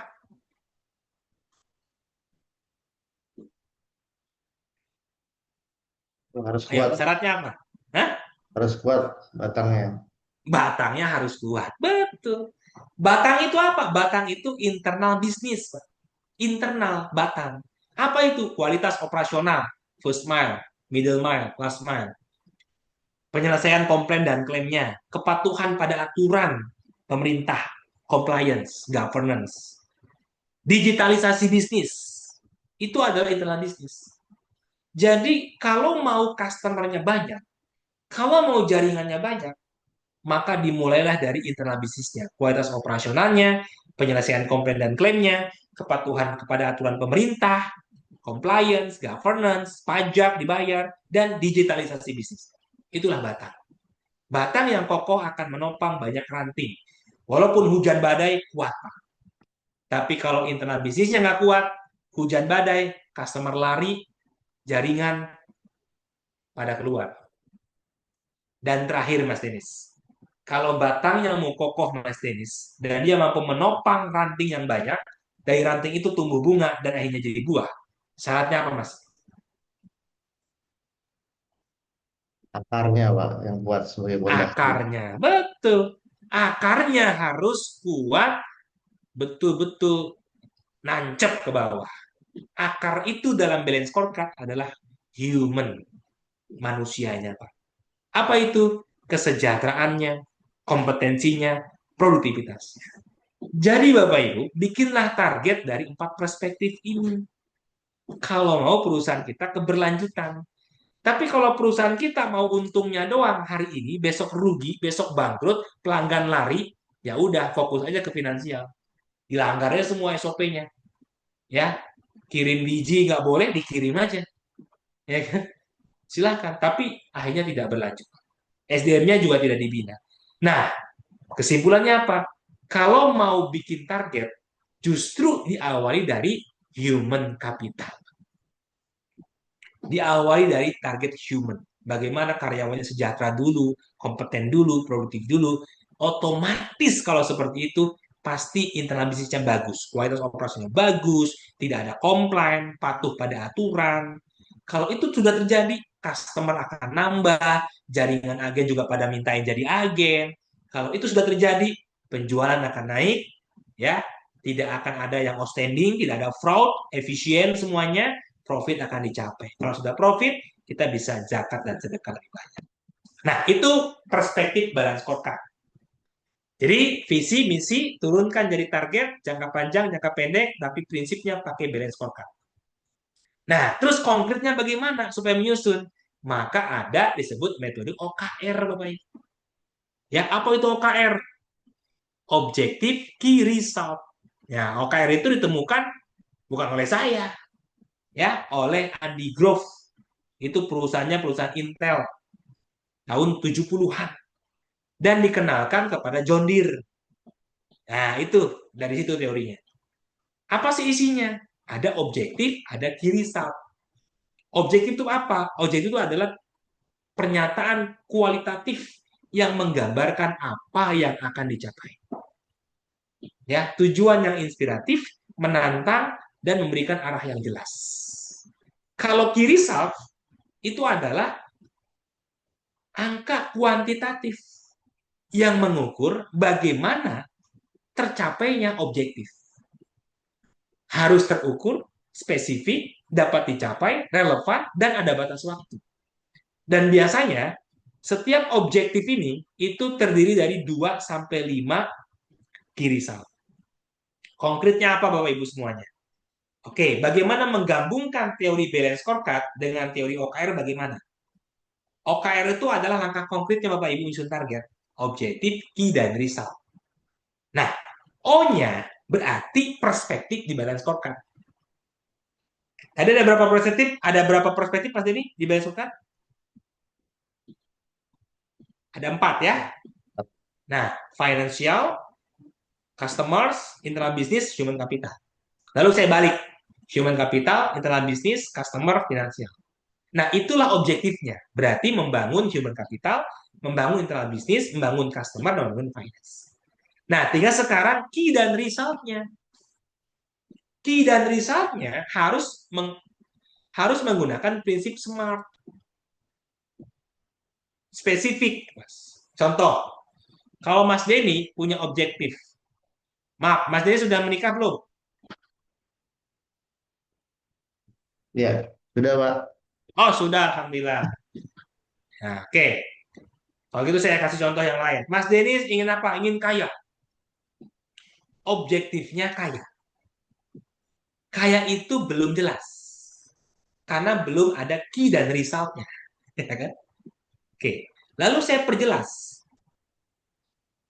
Harus Ayo, kuat, syaratnya apa? Hah? harus kuat batangnya. Batangnya harus kuat. Betul. Batang itu apa? Batang itu internal bisnis, Pak. Internal batang. Apa itu? Kualitas operasional. First mile, middle mile, last mile. Penyelesaian komplain dan klaimnya. Kepatuhan pada aturan pemerintah. Compliance, governance. Digitalisasi bisnis. Itu adalah internal bisnis. Jadi kalau mau customernya banyak, kalau mau jaringannya banyak, maka dimulailah dari internal bisnisnya, kualitas operasionalnya, penyelesaian komplain dan klaimnya, kepatuhan kepada aturan pemerintah, compliance, governance, pajak dibayar, dan digitalisasi bisnis. Itulah batang. Batang yang kokoh akan menopang banyak ranting. Walaupun hujan badai, kuat. Tapi kalau internal bisnisnya nggak kuat, hujan badai, customer lari, jaringan pada keluar. Dan terakhir, Mas Denis, kalau batangnya mau kokoh, Mas Denis, dan dia mampu menopang ranting yang banyak, dari ranting itu tumbuh bunga dan akhirnya jadi buah. Syaratnya apa, Mas? Akarnya, Pak, yang kuat sebagai pondasi. Akarnya. Betul. Akarnya harus kuat, betul-betul nancep ke bawah. Akar itu dalam balance scorecard adalah human, manusianya, Pak. Apa itu? Kesejahteraannya, kompetensinya, produktivitas. Jadi Bapak Ibu, bikinlah target dari 4 perspektif ini. Kalau mau perusahaan kita keberlanjutan. Tapi kalau perusahaan kita mau untungnya doang hari ini, besok rugi, besok bangkrut, pelanggan lari, ya udah fokus aja ke finansial. Dilanggarnya semua SOP-nya. Ya, kirim biji nggak boleh, dikirim aja. Ya kan? Silahkan. Tapi akhirnya tidak berlanjut. SDM-nya juga tidak dibina. Nah, kesimpulannya apa? Kalau mau bikin target, justru diawali dari human capital. Diawali dari target human. Bagaimana karyawannya sejahtera dulu, kompeten dulu, produktif dulu. Otomatis kalau seperti itu, pasti internal bisnisnya bagus. Kualitas operasinya bagus, tidak ada komplain, patuh pada aturan. Kalau itu sudah terjadi, customer akan nambah, jaringan agen juga pada minta yang jadi agen. Kalau itu sudah terjadi, penjualan akan naik, ya, tidak akan ada yang outstanding, tidak ada fraud, efisien semuanya, profit akan dicapai. Kalau sudah profit, kita bisa zakat dan sedekah lebih banyak. Nah, itu perspektif balance scorecard. Jadi visi, misi, turunkan jadi target, jangka panjang, jangka pendek, tapi prinsipnya pakai balance scorecard. Nah, terus konkretnya bagaimana supaya menyusun? Maka ada disebut metode OKR, Bapak Ibu. Ya, apa itu OKR? Objective Key Result. Ya, OKR itu ditemukan bukan oleh saya, ya, oleh Andy Grove. Itu perusahaannya perusahaan Intel tahun 70-an dan dikenalkan kepada John Deere. Nah, itu dari situ teorinya. Apa sih isinya? Ada objektif, ada key result. Objektif itu apa? Objektif itu adalah pernyataan kualitatif yang menggambarkan apa yang akan dicapai. Ya, tujuan yang inspiratif, menantang dan memberikan arah yang jelas. Kalau key result itu adalah angka kuantitatif yang mengukur bagaimana tercapainya objektif. Harus terukur, spesifik, dapat dicapai, relevan, dan ada batas waktu. Dan biasanya setiap objektif ini itu terdiri dari 2 sampai 5 key result. Konkretnya apa Bapak Ibu semuanya? Oke, bagaimana menggabungkan teori balance scorecard dengan teori OKR bagaimana? OKR itu adalah langkah konkretnya Bapak Ibu nyusun target, objektif, key, dan result. Nah, O-nya berarti perspektif di balance scorecard. Tadi ada berapa perspektif? Ada berapa perspektif Mas Denny di balance scorecard? Ada 4 ya. Nah, financial, customers, internal business, human capital. Lalu saya balik. Human capital, internal business, customer, finansial. Nah, itulah objektifnya. Berarti membangun human capital, membangun internal business, membangun customer, dan membangun finance. Nah, tinggal sekarang key dan resultnya. Key dan resultnya harus menggunakan prinsip SMART. Spesifik, Mas. Contoh, kalau Mas Denny punya objektif. Maaf, Mas Denny sudah menikah belum? Ya, sudah Pak. Oh, sudah, Alhamdulillah. Nah, oke. Kalau gitu saya kasih contoh yang lain. Mas Denis ingin apa? Ingin kaya. Objektifnya kaya. Kaya itu belum jelas. Karena belum ada key dan resultnya. Ya kan? Oke. Lalu saya perjelas.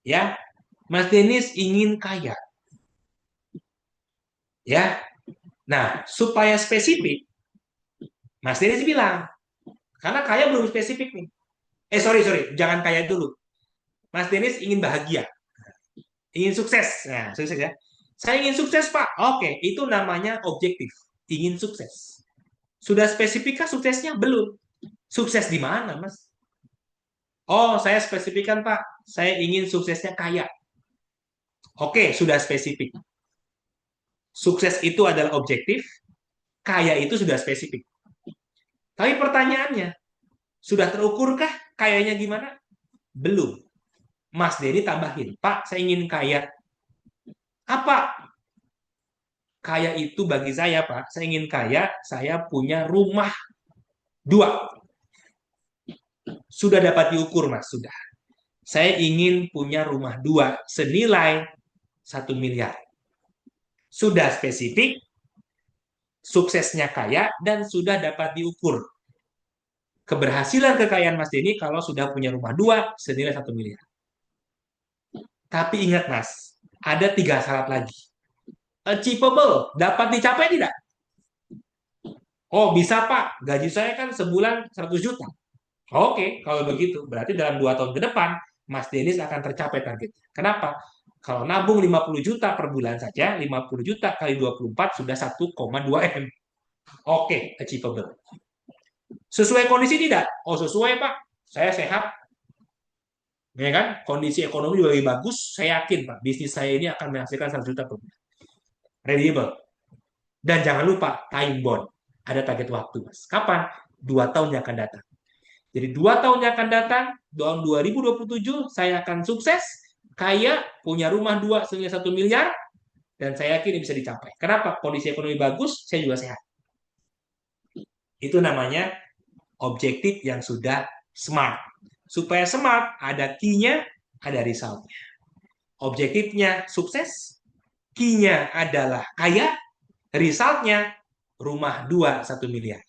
Ya, Mas Denis ingin kaya. Ya. Nah, supaya spesifik, Mas Denis bilang, karena kaya belum spesifik nih. Sorry, jangan kaya dulu. Mas Denis ingin bahagia, ingin sukses. Nah, sukses ya. Saya ingin sukses, Pak. Oke, itu namanya objektif. Ingin sukses. Sudah spesifikkah suksesnya? Belum. Sukses di mana, Mas? Oh, saya spesifikkan, Pak. Saya ingin suksesnya kaya. Oke, sudah spesifik. Sukses itu adalah objektif, kaya itu sudah spesifik. Tapi pertanyaannya, sudah terukurkah kayanya gimana? Belum. Mas Denny tambahin, Pak, saya ingin kaya. Apa kaya itu bagi saya, Pak? Saya ingin kaya, saya punya rumah 2. Sudah dapat diukur, Mas, sudah. Saya ingin punya rumah 2 senilai 1 miliar. Sudah spesifik, suksesnya kaya, dan sudah dapat diukur. Keberhasilan kekayaan Mas Denny kalau sudah punya rumah 2 senilai 1 miliar. Tapi ingat Mas, ada 3 syarat lagi. Achievable, dapat dicapai tidak? Oh bisa Pak, gaji saya kan sebulan 100 juta. Oke, kalau begitu, berarti dalam 2 tahun ke depan, Mas Denis akan tercapai targetnya. Kenapa? Kalau nabung 50 juta per bulan saja, 50 juta kali 24 sudah 1,2 M. Oke, achievable. Sesuai kondisi tidak? Oh, sesuai Pak. Saya sehat. Ya kan? Kondisi ekonomi juga lebih bagus. Saya yakin Pak, bisnis saya ini akan menghasilkan 100 juta per bulan. Readable. Dan jangan lupa, time bond. Ada target waktu, Mas. Kapan? 2 tahun yang akan datang. Jadi 2 tahun yang akan datang, tahun 2027, saya akan sukses, kaya, punya rumah 2 senilai 1 miliar, dan saya yakin ini bisa dicapai. Kenapa? Kondisi ekonomi bagus, saya juga sehat. Itu namanya objektif yang sudah smart. Supaya smart, ada key-nya, ada result-nya. Objektifnya sukses, key-nya adalah kaya, result-nya rumah 2 1 miliar.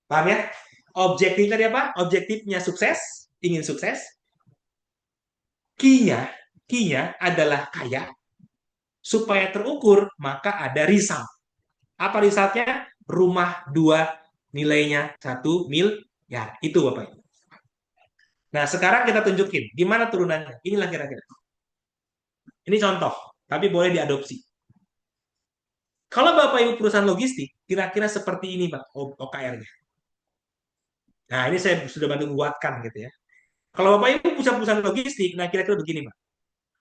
Paham ya? Objektif tadi apa? Objektifnya sukses, ingin sukses. Key-nya adalah kaya. Supaya terukur, maka ada result. Apa resultnya? Rumah 2 nilainya 1 miliar. Itu Bapak. Nah, sekarang kita tunjukin gimana turunannya. Inilah kira-kira. Ini contoh, tapi boleh diadopsi. Kalau Bapak Ibu perusahaan logistik, kira-kira seperti ini Pak OKR-nya. Nah, ini saya sudah bantu buatkan gitu ya. Kalau Bapak Ibu perusahaan logistik, nah kira-kira begini Pak.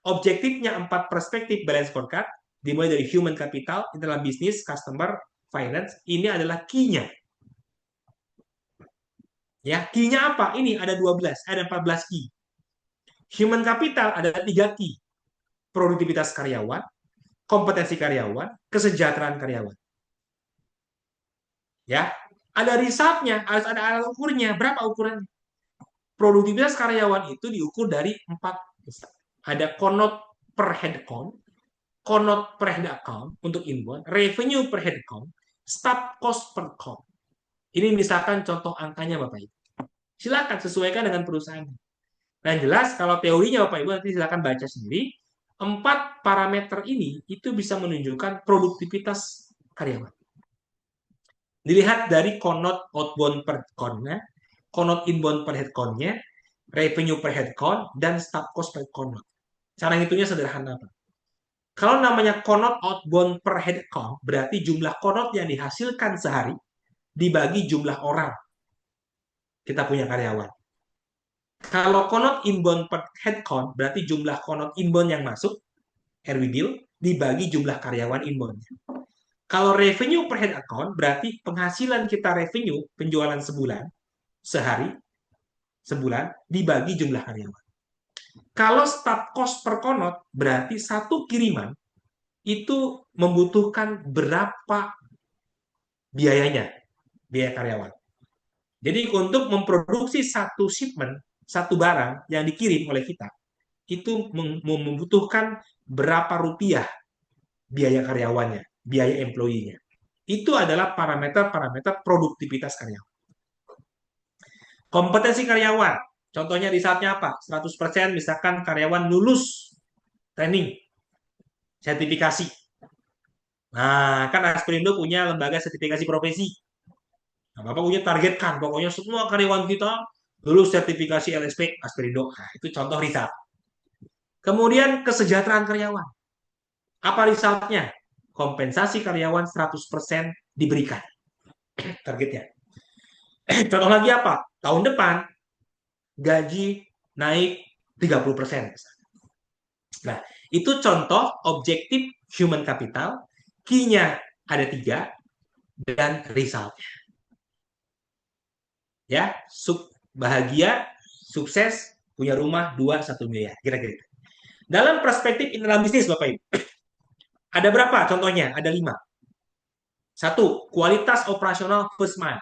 Objektifnya 4 perspektif balance scorecard, dimulai dari human capital, internal business, customer, finance. Ini adalah key-nya. Ya, key-nya apa? Ini ada 12, ada 14 key. Human capital ada 3 key. Produktivitas karyawan, kompetensi karyawan, kesejahteraan karyawan. Ya, ada resultnya, harus ada alat ukurnya. Berapa ukurannya? Produktivitas karyawan itu diukur dari 4. Ada connote per head count, connote per head account untuk inbound, revenue per head count, staff cost per count. Ini misalkan contoh angkanya Bapak Ibu. Silakan sesuaikan dengan perusahaan. Nah, jelas kalau teorinya Bapak Ibu nanti silakan baca sendiri. 4 parameter ini itu bisa menunjukkan produktivitas karyawan. Dilihat dari connote outbound per count-nya, connote inbound per head count-nya, revenue per head count, dan staff cost per count. Cara ngitungnya sederhana, Pak. Kalau namanya connote outbound per head count, berarti jumlah connote yang dihasilkan sehari dibagi jumlah orang kita punya karyawan. Kalau connote inbound per head count, berarti jumlah connote inbound yang masuk, RW deal, dibagi jumlah karyawan inbound. Kalau revenue per head account, berarti penghasilan kita revenue, penjualan sebulan, sehari, sebulan, dibagi jumlah karyawan. Kalau staff cost per connote, berarti satu kiriman itu membutuhkan berapa biayanya, biaya karyawan. Jadi untuk memproduksi satu shipment, satu barang yang dikirim oleh kita, itu membutuhkan berapa rupiah biaya karyawannya, biaya employee-nya. Itu adalah parameter-parameter produktivitas karyawan. Kompetensi karyawan, contohnya di saatnya apa? 100% misalkan karyawan lulus training, sertifikasi. Nah, kan Asperindo punya lembaga sertifikasi profesi. Nah, Bapak punya targetkan, pokoknya semua karyawan kita lulus sertifikasi LSP Asperindo. Nah, itu contoh riset. Kemudian kesejahteraan karyawan. Apa risetnya? Kompensasi karyawan 100% diberikan targetnya. Contoh lagi apa? Tahun depan gaji naik 30%. Nah, itu contoh objektif human capital. Key-nya ada 3 dan result. Ya, bahagia, sukses, punya rumah 2, 1 miliar. Kira-kira. Dalam perspektif internal bisnis, Bapak Ibu, ada berapa contohnya? Ada 5. Satu, kualitas operasional first mile.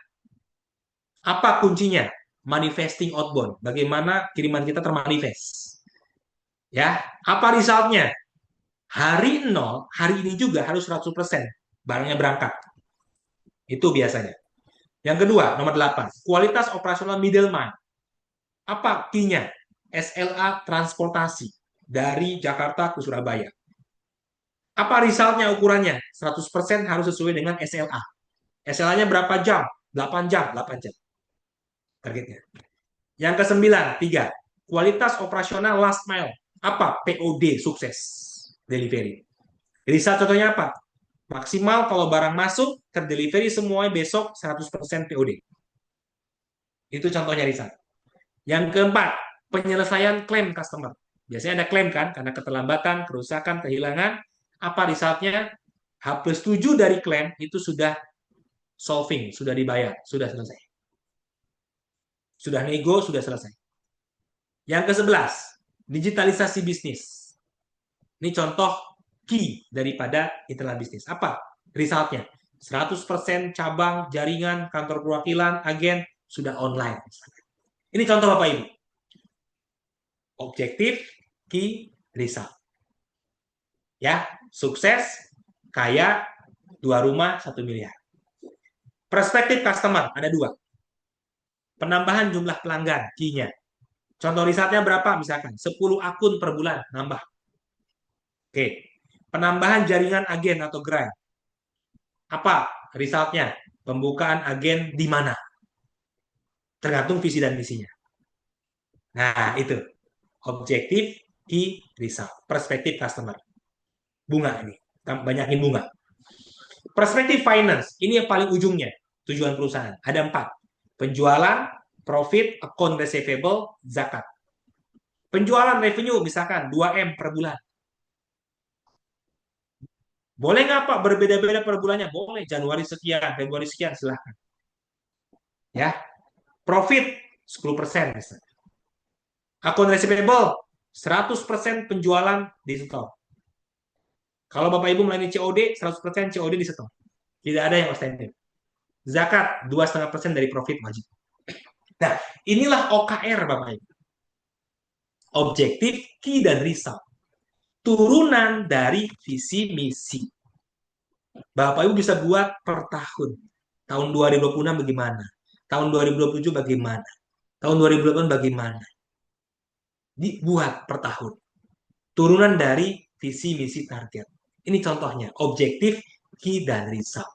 Apa kuncinya? Manifesting outbound. Bagaimana kiriman kita termanifest. Ya, apa resultnya? Hari 0, hari ini juga harus 100% barangnya berangkat. Itu biasanya. Yang kedua, nomor 8, kualitas operasional middleman. Apa key-nya? SLA transportasi dari Jakarta ke Surabaya. Apa resultnya ukurannya? 100% harus sesuai dengan SLA. SLA-nya berapa jam? 8 jam, 8 jam. Targetnya. Yang ke-9, 3. Kualitas operasional last mile. Apa? POD, sukses. Delivery. Result contohnya apa? Maksimal kalau barang masuk, terdelivery semuanya besok 100% POD. Itu contohnya result. Yang keempat, penyelesaian klaim customer. Biasanya ada klaim kan, karena keterlambatan, kerusakan, kehilangan. Apa resultnya? H+7 dari klaim itu sudah solving, sudah dibayar, sudah selesai. Sudah nego, sudah selesai. Yang ke-11, digitalisasi bisnis. Ini contoh key daripada internal bisnis. Apa resultnya? 100% cabang, jaringan, kantor perwakilan, agen sudah online. Ini contoh Bapak Ibu. Objektif, key, result. Ya, sukses, kaya, 2 rumah, 1 miliar. Perspektif customer, ada 2. Penambahan jumlah pelanggan, key-nya. Contoh risetnya berapa? Misalkan 10 akun per bulan, nambah. Oke. Penambahan jaringan agen atau gerai. Apa resultnya? Pembukaan agen di mana? Tergantung visi dan misinya. Nah, itu. Objektif, key, result. Perspektif customer. Bunga ini. Banyakin bunga. Perspektif finance. Ini yang paling ujungnya. Tujuan perusahaan. Ada 4. Penjualan, profit, account receivable, zakat. Penjualan revenue misalkan 2M per bulan. Boleh nggak Pak berbeda-beda per bulannya? Boleh. Januari sekian, Februari sekian, silahkan. Ya. Profit 10% misalnya. Akun receivable 100% penjualan di store. Kalau Bapak Ibu melayani COD, 100% COD di store. Tidak ada yang outstanding. Zakat 2,5% dari profit wajib. Nah, inilah OKR Bapak Ibu. Objektif, key, dan result. Turunan dari visi misi. Bapak Ibu bisa buat per tahun. Tahun 2026 bagaimana? Tahun 2027 bagaimana? Tahun 2028 bagaimana? Dibuat per tahun. Turunan dari visi misi target. Ini contohnya, objektif, key, dan result.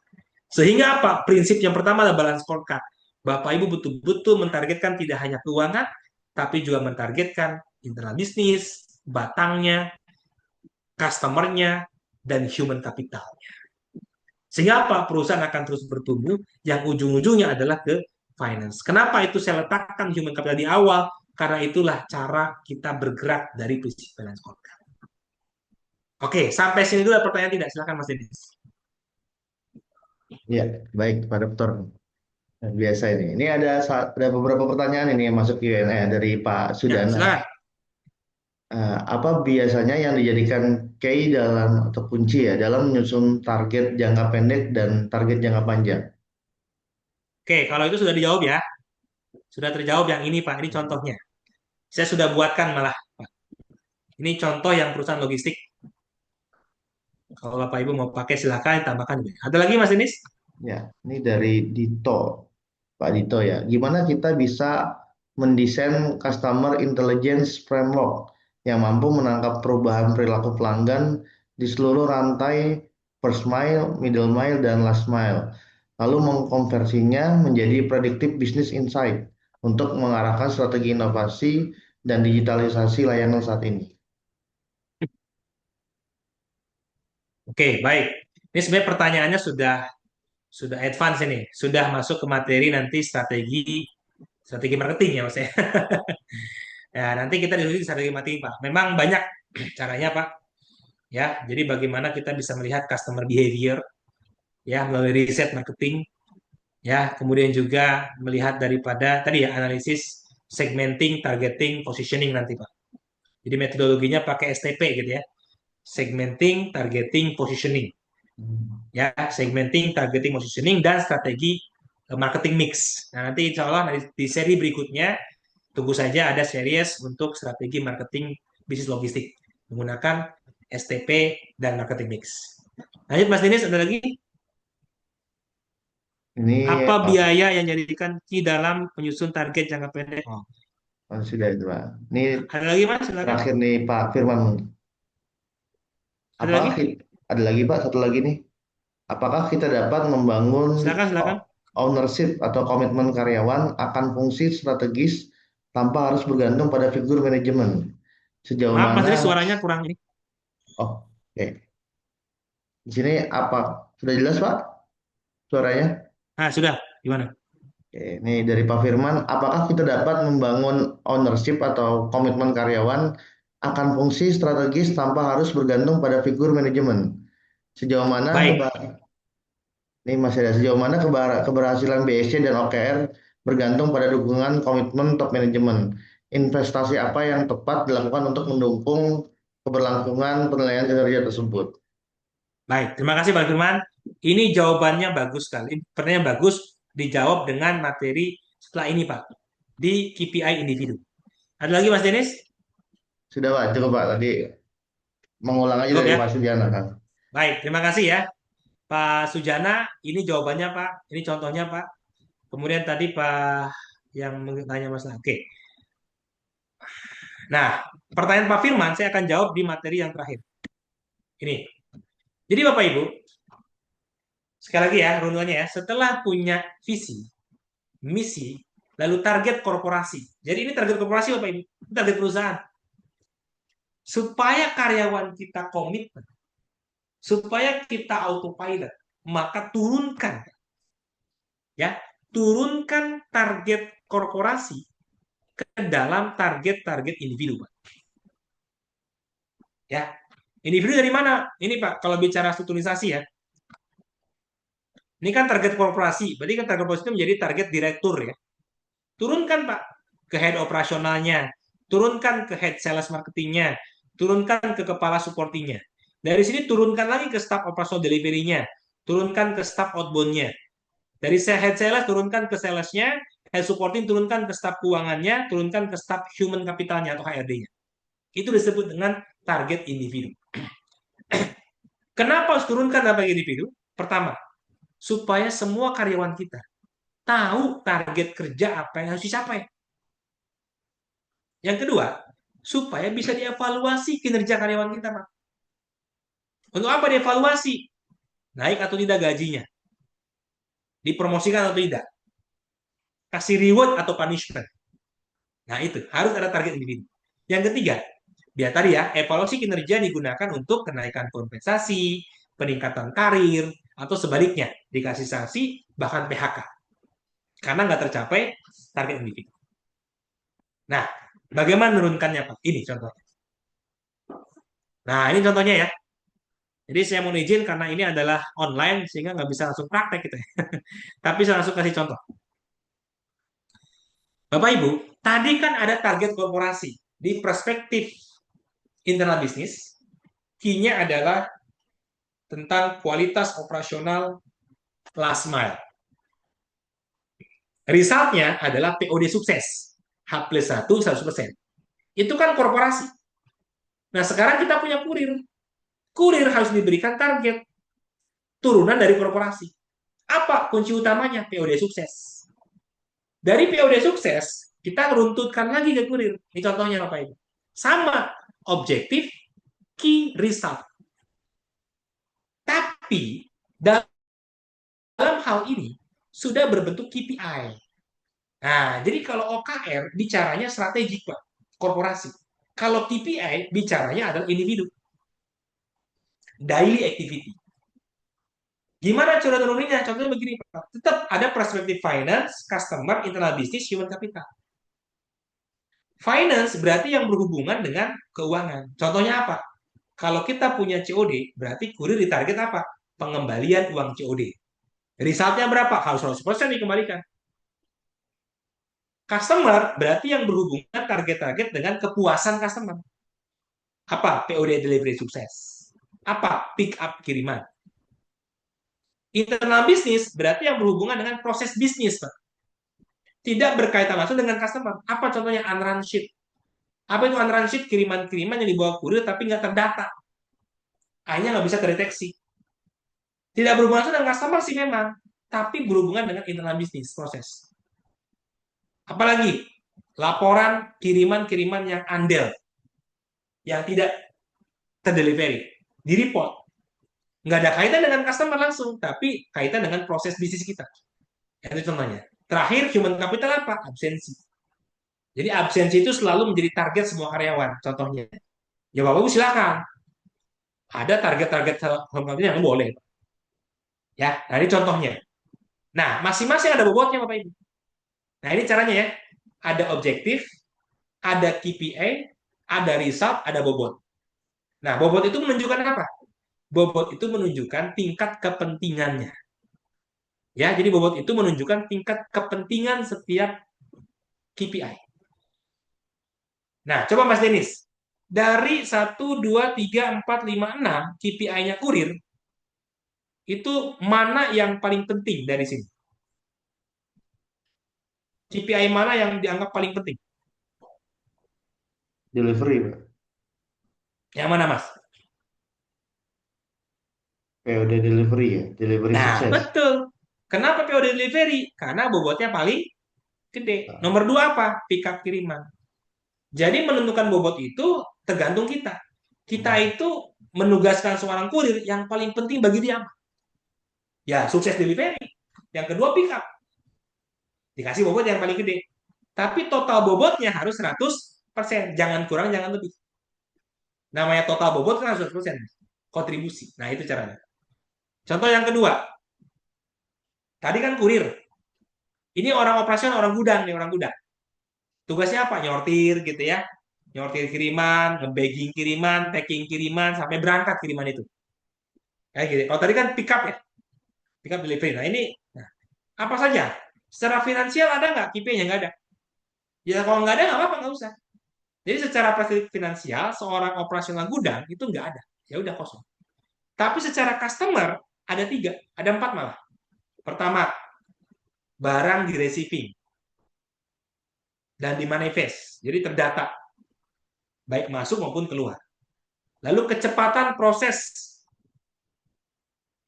Sehingga apa? Prinsip yang pertama adalah balance scorecard. Bapak Ibu betul-betul mentargetkan tidak hanya keuangan, tapi juga mentargetkan internal bisnis, batangnya, customer-nya, dan human capital-nya. Sehingga apa? Perusahaan akan terus bertumbuh yang ujung-ujungnya adalah ke finance. Kenapa itu saya letakkan human capital di awal? Karena itulah cara kita bergerak dari prinsip balance scorecard. Oke, sampai sini dulu pertanyaan tidak? Silakan Mas Denis. Ya, baik Pak Dokter. Biasa ini. Ini ada beberapa pertanyaan ini yang masuk Q&A dari Pak Ya, Sudana. silakan. Apa biasanya yang dijadikan key dalam atau kunci ya dalam menyusun target jangka pendek dan target jangka panjang? Oke, kalau itu sudah dijawab ya. Sudah terjawab yang ini Pak, ini contohnya. Saya sudah buatkan malah Pak. Ini contoh yang perusahaan logistik. Kalau Bapak Ibu mau pakai silakan tambahkan. Ada lagi Mas Denis? Ya, ini dari Dito, Pak Dito ya. Gimana kita bisa mendesain customer intelligence framework yang mampu menangkap perubahan perilaku pelanggan di seluruh rantai first mile, middle mile, dan last mile, lalu mengkonversinya menjadi predictive business insight untuk mengarahkan strategi inovasi dan digitalisasi layanan saat ini. Oke, baik. Ini sebenarnya pertanyaannya sudah advance ini, sudah masuk ke materi nanti strategi marketing ya Mas ya. Ya, nanti kita diskusi strategi marketing Pak. Memang banyak caranya Pak. Ya, jadi bagaimana kita bisa melihat customer behavior ya melalui riset marketing ya, kemudian juga melihat daripada tadi ya analisis segmenting, targeting, positioning nanti Pak. Jadi metodologinya pakai STP gitu ya. Segmenting, targeting, positioning. Ya, segmenting, targeting, positioning dan strategi marketing mix. Nah, nanti insya Allah di seri berikutnya tunggu saja ada series untuk strategi marketing bisnis logistik menggunakan STP dan marketing mix. Lanjut Mas Denis, ada lagi? Ini Apa oh, biaya yang dijadikan key dalam penyusun target jangka pendek? Oh, sudah itu Pak. Ini ada lagi Mas, silakan. terakhir nih Pak Firman. Ada Apakah lagi? ada lagi Pak satu lagi nih? Apakah kita dapat membangun Silakan, silakan. ownership atau komitmen karyawan akan fungsi strategis tanpa harus bergantung pada figur manajemen? Sejauh Maaf Mas mana? Denis, suaranya kurang ini. Oh, oke. Di sini apa? Sudah jelas Pak suaranya? Nah, sudah. Gimana? Oke, ini dari Pak Firman. Apakah kita dapat membangun ownership atau komitmen karyawan akan fungsi strategis tanpa harus bergantung pada figur manajemen? Sejauh mana Baik. Ini masih ada sejauh mana keberhasilan BSC dan OKR bergantung pada dukungan komitmen top manajemen. Investasi apa yang tepat dilakukan untuk mendukung keberlangsungan penilaian kinerja tersebut? Baik, terima kasih Pak Firman. Ini jawabannya bagus sekali. Pertanyaan bagus dijawab dengan materi setelah ini Pak. Di KPI individu. Ada lagi Mas Denis? Sudah Pak, cukup Pak. Tadi mengulang aja Cukup dari ya? Pak Sudiana kan. Baik, terima kasih ya. Pak Sujana, ini jawabannya Pak. Ini contohnya Pak. Kemudian tadi Pak yang tanya masalah. Oke. Nah, pertanyaan Pak Firman saya akan jawab di materi yang terakhir. Ini. Jadi Bapak Ibu, sekali lagi ya runtutannya ya. Setelah punya visi, misi, lalu target korporasi. Jadi ini target korporasi Bapak Ibu, ini target perusahaan. Supaya karyawan kita komitmen, supaya kita autopilot, maka ya, turunkan target korporasi ke dalam target-target individu, Pak. Ya, individu dari mana? Ini Pak, kalau bicara strukturisasi ya, ini kan target korporasi, berarti kan target korporasi itu menjadi target direktur ya. Turunkan Pak ke head operasionalnya, turunkan ke head sales marketingnya, turunkan ke kepala supportingnya. Dari sini turunkan lagi ke staff operational delivery-nya, turunkan ke staff outbound-nya. Dari head sales turunkan ke salesnya, head supporting turunkan ke staff keuangannya, turunkan ke staff human capitalnya atau HRD-nya. Itu disebut dengan target individu. Kenapa harus turunkan target individu? Pertama, supaya semua karyawan kita tahu target kerja apa yang harus dicapai. Yang kedua, supaya bisa dievaluasi kinerja karyawan kita, Pak. Untuk apa dievaluasi? Naik atau tidak gajinya? Dipromosikan atau tidak? Kasih reward atau punishment? Nah, itu harus ada target individu. Yang ketiga, biar tadi ya, evaluasi kinerja digunakan untuk kenaikan kompensasi, peningkatan karir, atau sebaliknya, dikasih sanksi, bahkan PHK. Karena nggak tercapai target individu. Nah, bagaimana menurunkannya, Pak? Ini contohnya. Nah, ini contohnya ya. Jadi saya mau izin karena ini adalah online, sehingga nggak bisa langsung praktek gitu ya. Tapi saya langsung kasih contoh. Bapak Ibu, tadi kan ada target korporasi. Di perspektif internal bisnis, key-nya adalah tentang kualitas operasional last mile. Resultnya adalah POD sukses. H plus 1, 100%. Itu kan korporasi. Nah, sekarang kita punya kurir. Kurir harus diberikan target turunan dari korporasi. Apa kunci utamanya? POD sukses. Dari POD sukses, kita runtutkan lagi ke kurir. Ini contohnya Bapak Ibu. Sama, objektif, key result. Tapi, dalam hal ini, sudah berbentuk KPI. Nah, jadi kalau OKR bicaranya strategik, Pak, korporasi. Kalau KPI bicaranya adalah individu, daily activity. Gimana cara turuninnya? Contohnya begini, Pak. Tetap ada perspektif finance, customer, internal business, human capital. Finance berarti yang berhubungan dengan keuangan. Contohnya apa? Kalau kita punya COD, berarti kurir ditarget apa? Pengembalian uang COD. Resultnya berapa? Harus 100% dikembalikan. Customer berarti yang berhubungan target-target dengan kepuasan customer. Apa? POD delivery sukses. Apa? Pick up kiriman. Internal bisnis berarti yang berhubungan dengan proses bisnis, Pak. Tidak berkaitan langsung dengan customer. Apa contohnya? Unrun sheet. Apa itu unrun sheet? Kiriman-kiriman yang dibawa kurir tapi nggak terdata. Akhirnya nggak bisa terdeteksi. Tidak berhubungan langsung dengan customer sih memang, tapi berhubungan dengan internal bisnis proses. Apalagi laporan kiriman-kiriman yang andel, yang tidak terdelivery, di report. Nggak ada kaitan dengan customer langsung, tapi kaitan dengan proses bisnis kita. Itu contohnya. Terakhir, human capital apa? Absensi. Jadi absensi itu selalu menjadi target semua karyawan. Contohnya, ya Bapak Ibu silakan. Ada target-target human capital yang boleh. Ya, nah ini contohnya. Nah, masing-masing ada bobotnya Bapak Ibu. Nah, ini caranya ya. Ada objektif, ada KPI, ada result, ada bobot. Nah, bobot itu menunjukkan apa? Bobot itu menunjukkan tingkat kepentingannya. Ya, jadi bobot itu menunjukkan tingkat kepentingan setiap KPI. Nah, coba Mas Denis. Dari 1, 2, 3, 4, 5, 6 KPI-nya kurir, itu mana yang paling penting dari sini? KPI mana yang dianggap paling penting? Delivery, Pak. Yang mana, Mas? POD delivery ya, delivery Nah, sukses. betul. Kenapa POD delivery? Karena bobotnya paling gede. Nah, Nomor dua apa? Pick up kiriman. Jadi menentukan bobot itu tergantung kita. Kita hmm. itu menugaskan seorang kurir yang paling penting bagi dia. Ya, sukses delivery. Yang kedua pick up. Dikasih bobot yang paling gede. Tapi total bobotnya harus 100%. Jangan kurang, jangan lebih. Namanya total bobot kan harus 100%. Kontribusi. Nah, itu caranya. Contoh yang kedua. Tadi kan kurir. Ini orang operasional, orang gudang nih, orang gudang. Tugasnya apa? Nyortir gitu ya. Nyortir kiriman, nge-bagging kiriman, packing kiriman, sampai berangkat kiriman itu. Kayak gitu. Kalau tadi kan pick up ya. Pick up delivery. Nah, ini nah, apa saja? Secara finansial ada nggak KPI-nya? Nggak ada. Ya kalau nggak ada nggak apa-apa, nggak usah. Jadi secara perspektif finansial, seorang operasional gudang itu nggak ada. Ya udah kosong. Tapi secara customer ada tiga, ada empat malah. Pertama, barang di receiving dan di manifest. Jadi terdata, baik masuk maupun keluar. Lalu kecepatan proses,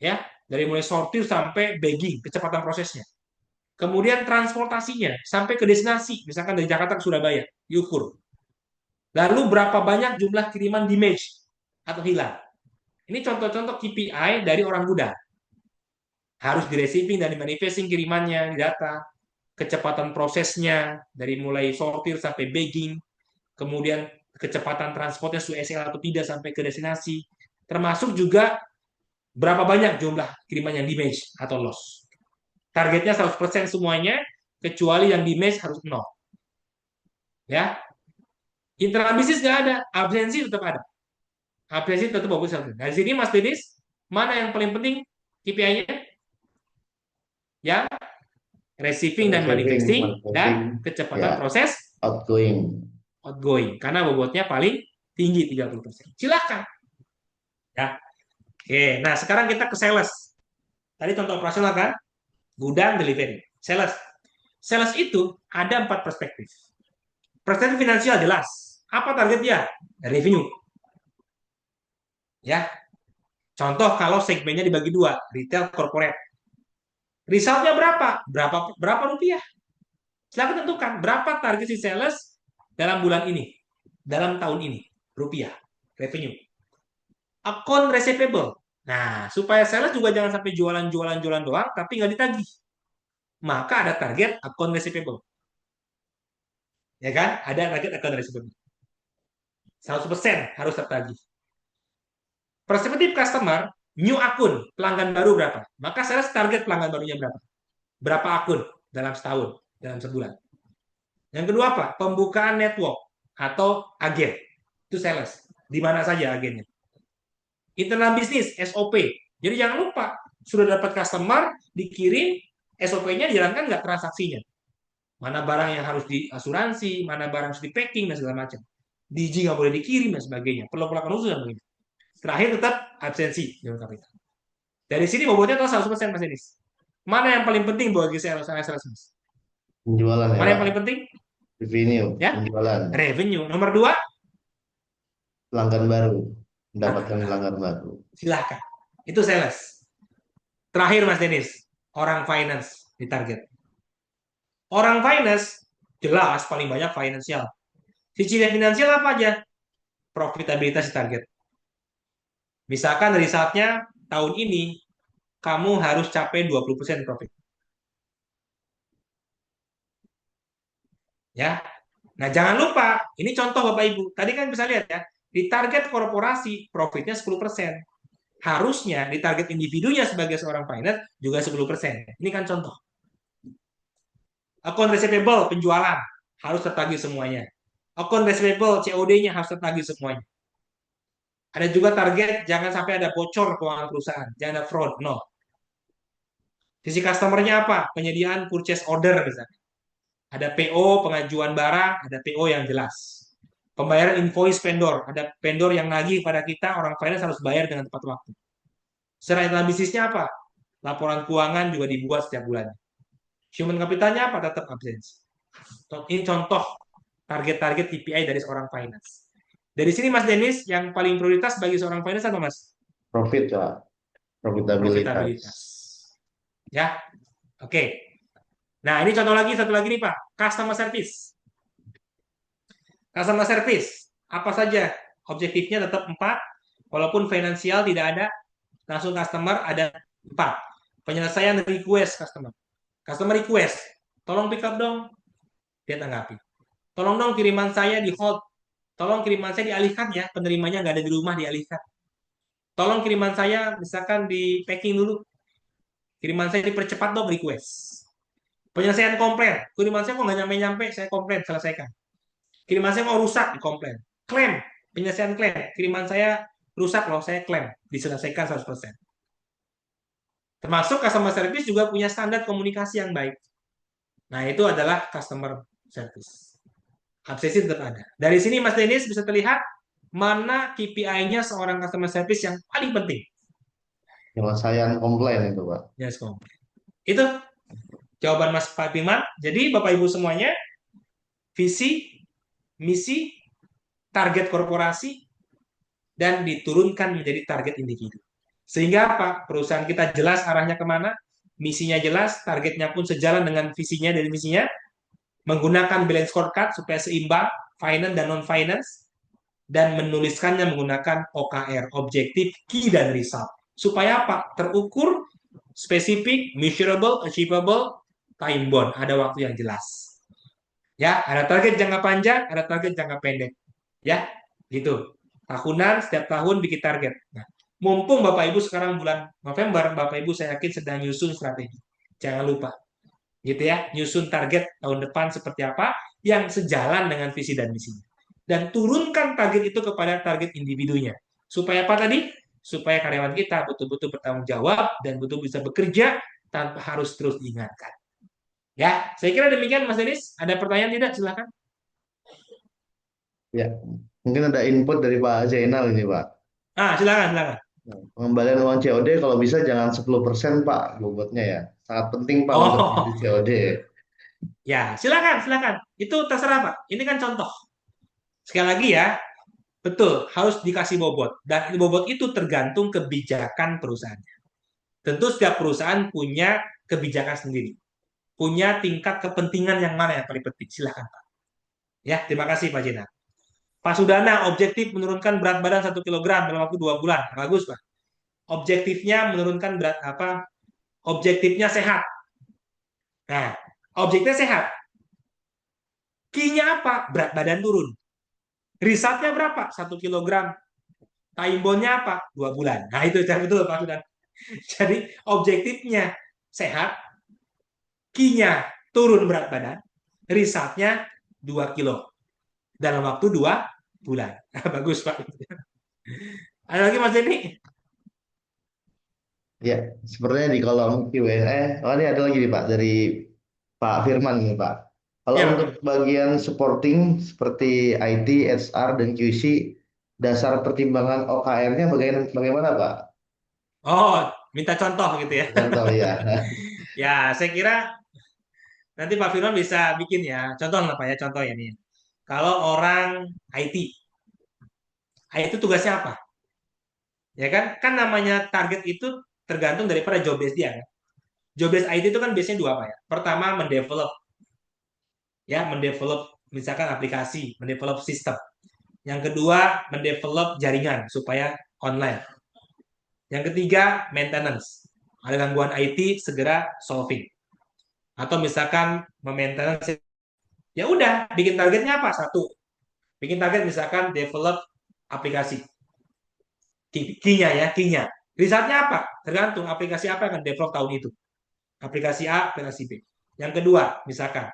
ya, dari mulai sortir sampai bagging, kecepatan prosesnya. Kemudian transportasinya sampai ke destinasi, misalkan dari Jakarta ke Surabaya, diukur. Lalu berapa banyak jumlah kiriman damage atau hilang. Ini contoh-contoh KPI dari orang gudang. Harus di receiving dan di manifesting kirimannya, di data. Kecepatan prosesnya, dari mulai sortir sampai bagging. Kemudian kecepatan transportnya sesuai SL atau tidak sampai ke destinasi. Termasuk juga berapa banyak jumlah kiriman yang damage atau loss. Targetnya 100% semuanya, kecuali yang damage harus 0. Ya, internal bisnis nggak ada, absensi tetap ada. Absensi tetap bagus. Nah, di sini Mas Denis, mana yang paling penting KPI-nya? Yang receiving dan Receiving, manifesting marketing, dan kecepatan ya, proses outgoing. outgoing karena bobotnya paling tinggi 30%. Silakan. Ya. Oke, nah sekarang kita ke sales. Tadi contoh operasional kan? Gudang, delivery. Sales. Sales itu ada 4 perspektif. Perspektif finansial jelas. Apa targetnya? Revenue. Ya. Contoh kalau segmennya dibagi dua, retail, corporate. Resultnya berapa? Berapa rupiah? Silahkan tentukan berapa target si sales dalam bulan ini, dalam tahun ini, rupiah, revenue. Akun receivable. Nah, supaya sales juga jangan sampai jualan-jualan doang, tapi nggak ditagih. Maka ada target akun receivable. Ya kan? Ada target akun receivable. 100% harus tertagih. Perspektif customer, new akun, pelanggan baru berapa? Maka sales target pelanggan barunya berapa? Berapa akun dalam setahun, dalam sebulan. Yang kedua apa? Pembukaan network atau agen. Itu sales. Di mana saja agennya. Internal bisnis, SOP. Jadi jangan lupa, sudah dapat customer, dikirim, SOP-nya dijalankan nggak transaksinya. Mana barang yang harus diasuransi, mana barang harus di packing, dan segala macam. Digi nggak boleh dikirim, dan sebagainya. Perlu pelakukan khusus dan begini. Terakhir tetap absensi. Dari sini bobotnya total 100% Mas Denis. Mana yang paling penting bagi sales, Mas? Penjualan ya Mana yang Pak. paling penting? Revenue, Ya, penjualan. revenue. Nomor dua, Pelanggan baru. pelanggan Mendapatkan baru. pelanggan baru. Silahkan. Itu sales. Terakhir Mas Denis, orang finance di target. Orang finance jelas paling banyak finansial. Sisi finansial apa aja? Profitabilitas di target. Misalkan dari saatnya tahun ini kamu harus capai 20% profit. Ya. Nah, jangan lupa, ini contoh Bapak Ibu. Tadi kan bisa lihat ya, di target korporasi profitnya 10%. Harusnya di target individunya sebagai seorang finance juga 10%. Ini kan contoh. Account receivable penjualan harus tertagih semuanya. Account receivable COD-nya harus tertagih semuanya. Ada juga target jangan sampai ada bocor keuangan perusahaan, jangan ada fraud, no. Sisi customer-nya apa? Penyediaan purchase order misalnya. Ada PO pengajuan barang, ada PO yang jelas. Pembayaran invoice vendor, ada vendor yang nagih pada kita, orang finance harus bayar dengan tepat waktu. Secara dalam bisnisnya apa? Laporan keuangan juga dibuat setiap bulan. Human capitalnya apa? Tetap absensi. Ini contoh target-target KPI dari seorang finance. Dari sini Mas Denis, yang paling prioritas bagi seorang finance apa Mas? Profit Pak. Profitabilitas. Profitabilitas. Ya, oke. Nah, ini contoh lagi, satu lagi nih Pak. Customer service. Customer service. Apa saja? Objektifnya tetap 4. Walaupun finansial tidak ada, langsung customer ada 4. Penyelesaian request customer. Customer request. Tolong pick up dong. Dia tanggapi. Tolong dong kiriman saya di hold. Tolong kiriman saya dialihkan ya. Penerimanya nggak ada di rumah, dialihkan. Tolong kiriman saya misalkan di packing dulu. Kiriman saya dipercepat dong request. Penyelesaian komplain. Kiriman saya kok nggak nyampe-nyampe, saya komplain, selesaikan. Kiriman saya kok rusak, dikomplain. Klaim. Penyelesaian klaim. Kiriman saya rusak loh, saya klaim. Diselesaikan 100%. Termasuk customer service juga punya standar komunikasi yang baik. Nah, itu adalah customer service. Absensi tetap ada. Dari sini Mas Denis bisa terlihat mana KPI-nya seorang customer service yang paling penting. Penyelesaian komplain itu, Pak. Yes, itu jawaban Mas Pak Firman. Jadi Bapak Ibu semuanya, visi, misi, target korporasi, dan diturunkan menjadi target individu. Sehingga apa? Perusahaan kita jelas arahnya kemana, misinya jelas, targetnya pun sejalan dengan visinya dan misinya, menggunakan balance scorecard supaya seimbang, finance dan non-finance, dan menuliskannya menggunakan OKR, objektif, key, dan result. Supaya apa? Terukur, spesifik, measurable, achievable, time bound. Ada waktu yang jelas. Ya, ada target jangka panjang, ada target jangka pendek. Ya, gitu. Tahunan, setiap tahun bikin target. Nah, mumpung Bapak Ibu sekarang bulan November, Bapak Ibu saya yakin sedang nyusun strategi. Jangan lupa, gitu ya, nyusun target tahun depan seperti apa yang sejalan dengan visi dan misinya. Dan turunkan target itu kepada target individunya. Supaya apa tadi? Supaya karyawan kita betul-betul bertanggung jawab dan betul bisa bekerja tanpa harus terus diingatkan. Ya, saya kira demikian Mas Denis. Ada pertanyaan tidak? Silakan. Ya, mungkin ada input dari Pak Zainal ini, Pak. Ah, silakan, silakan. Pengembalian uang COD kalau bisa jangan 10% Pak, bobotnya ya. Sangat penting Pak untuk Oh, di COD. ya, silakan, silakan. Itu terserah Pak. Ini kan contoh. Sekali lagi ya, betul harus dikasih bobot. Dan bobot itu tergantung kebijakan perusahaan. Tentu setiap perusahaan punya kebijakan sendiri, punya tingkat kepentingan yang mana yang paling penting. Silakan Pak. Ya, terima kasih Pak Jena. Pak Sudana, objektif menurunkan berat badan 1 kilogram dalam waktu 2 bulan. Bagus Pak. Objektifnya menurunkan berat apa? Objektifnya sehat. Nah, objektifnya sehat. Key-nya apa? Berat badan turun. Resultnya berapa? 1 kilogram. Time bond-nya apa? 2 bulan. Nah, itu betul Pak Sudan. Jadi, objektifnya sehat, key-nya turun berat badan, resultnya 2 kilo dalam waktu 2 bulan. Bagus Pak. Ada lagi Mas Denny? Ya, sepertinya di kolom Q&A. Oh, ini ada lagi nih Pak dari Pak Firman nih Pak. Kalau Ya untuk Pak. bagian supporting seperti IT, HR, dan QC, dasar pertimbangan OKR-nya bagaimana, bagaimana Pak? Oh, minta contoh gitu ya. Contoh ya. Ya, saya kira nanti Pak Firman bisa bikin ya. Contoh lah Pak ya, contoh ya nih. Kalau orang IT, IT tugasnya apa? Ya kan? Kan namanya target itu tergantung daripada job base dia kan. Job base IT itu kan biasanya dua Pak ya. Pertama mendevelop mendevelop misalkan aplikasi, mendevelop sistem. Yang kedua mendevelop jaringan supaya online. Yang ketiga maintenance. Ada gangguan IT segera solving. Atau misalkan maintenance, ya udah bikin targetnya apa? Satu, bikin target misalkan develop aplikasi. Key-nya ya, key-nya. Resultnya apa? Tergantung aplikasi apa yang akan develop tahun itu. Aplikasi A, aplikasi B. Yang kedua, misalkan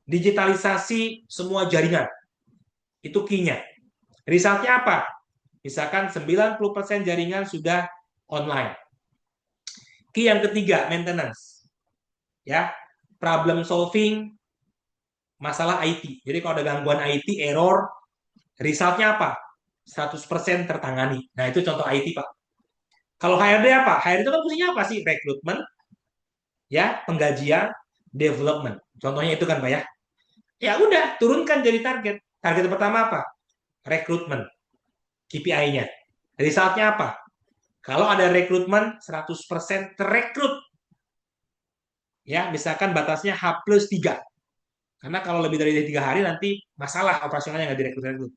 digitalisasi semua jaringan. Itu key-nya. Resultnya apa? Misalkan 90% jaringan sudah online. Key yang ketiga, maintenance. Ya, problem solving masalah IT. Jadi kalau ada gangguan IT, error, resultnya apa? 100% tertangani. Nah, itu contoh IT, Pak. Kalau HRD apa? HRD itu kan fungsinya apa sih? Rekrutmen, ya, penggajian, development. Contohnya itu kan, Pak ya. Ya udah, turunkan jadi target. Target pertama apa? Rekrutmen, KPI-nya. Resultnya apa? Kalau ada rekrutmen, 100% terrekrut. Ya, misalkan batasnya H+3. Karena kalau lebih dari 3 hari nanti masalah operasionalnya nggak direkrut-rekrut.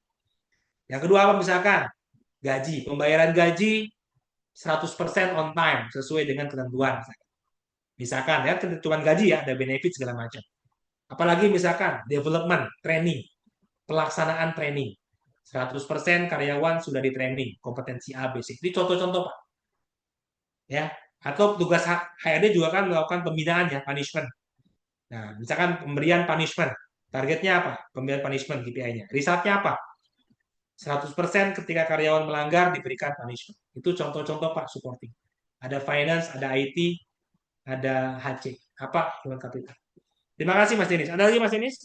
Yang kedua apa misalkan? Gaji. Pembayaran gaji 100% on time sesuai dengan ketentuan. Misalkan ya cuma gaji ya, ada benefit segala macam. Apalagi misalkan development, training, pelaksanaan training. 100% karyawan sudah di training, kompetensi A, B, C. Ini contoh-contoh Pak. Ya, atau tugas HRD juga kan melakukan pembinaan ya, punishment. Nah, misalkan pemberian punishment. Targetnya apa? Pemberian punishment KPI-nya. Resultnya apa? 100% ketika karyawan melanggar diberikan punishment. Itu contoh-contoh Pak supporting. Ada finance, ada IT, ada HC. Apa? Human capital. Terima kasih Mas Denis. Ada lagi Mas Denis?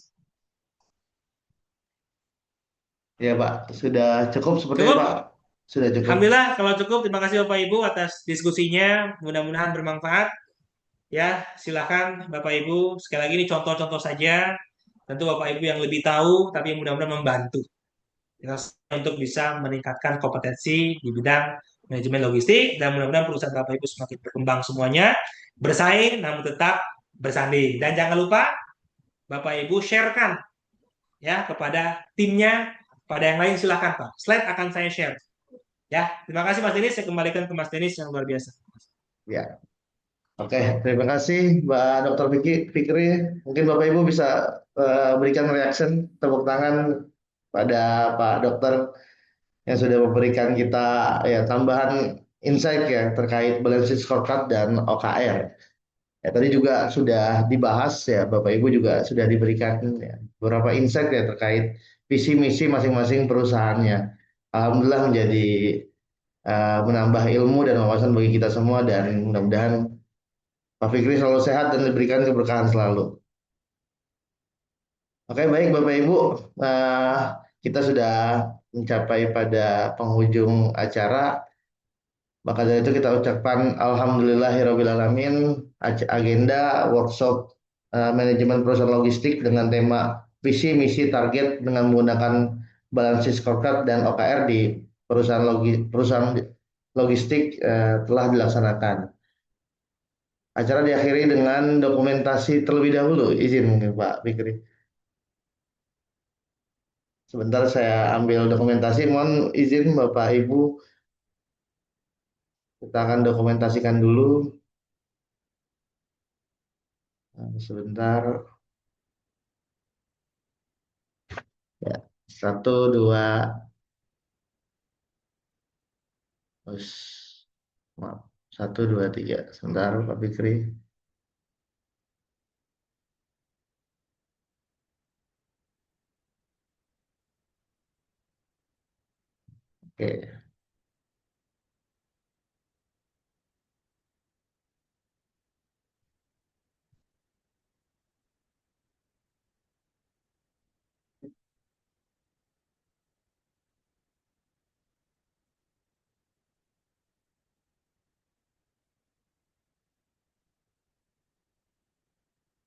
Ya Pak, sudah cukup sepertinya Pak. Cukup? Sudah cukup. Alhamdulillah kalau cukup. Terima kasih Bapak Ibu atas diskusinya. Mudah-mudahan bermanfaat. Ya, silakan Bapak Ibu. Sekali lagi ini contoh-contoh saja. Tentu Bapak Ibu yang lebih tahu, tapi mudah-mudahan membantu kita untuk bisa meningkatkan kompetensi di bidang manajemen logistik dan mudah-mudahan perusahaan Bapak Ibu semakin berkembang semuanya, bersaing namun tetap bersanding. Dan jangan lupa Bapak Ibu sharekan ya kepada timnya, pada yang lain silakan Pak. Slide akan saya share. Ya, terima kasih Mas Denis. Saya kembalikan ke Mas Denis yang luar biasa. Ya. Oke, terima kasih Mbak Dr. Fikri. Mungkin Bapak Ibu bisa berikan reaction tepuk tangan pada Pak Dokter yang sudah memberikan kita ya tambahan insight ya terkait balance sheet scorecard dan OKR. Ya, tadi juga sudah dibahas ya Bapak Ibu juga sudah diberikan ya, beberapa insight ya terkait visi misi masing-masing perusahaannya. Alhamdulillah menjadi menambah ilmu dan wawasan bagi kita semua dan mudah-mudahan Pak Fikri selalu sehat dan diberikan keberkahan selalu. Oke, baik Bapak Ibu, eh, kita sudah mencapai pada penghujung acara. Maka dari itu kita ucapkan Alhamdulillahirrahmanirrahim agenda workshop manajemen perusahaan logistik dengan tema visi, misi, target dengan menggunakan balance sheet scorecard dan OKR di perusahaan logistik telah dilaksanakan. Acara diakhiri dengan dokumentasi terlebih dahulu. Izin mungkin Pak Fikri. Sebentar saya ambil dokumentasi. Mohon izin Bapak Ibu, kita akan dokumentasikan dulu. Sebentar. Ya, satu, dua, terus, maaf. Satu, dua, tiga. Sebentar Pak Fikri. Oke.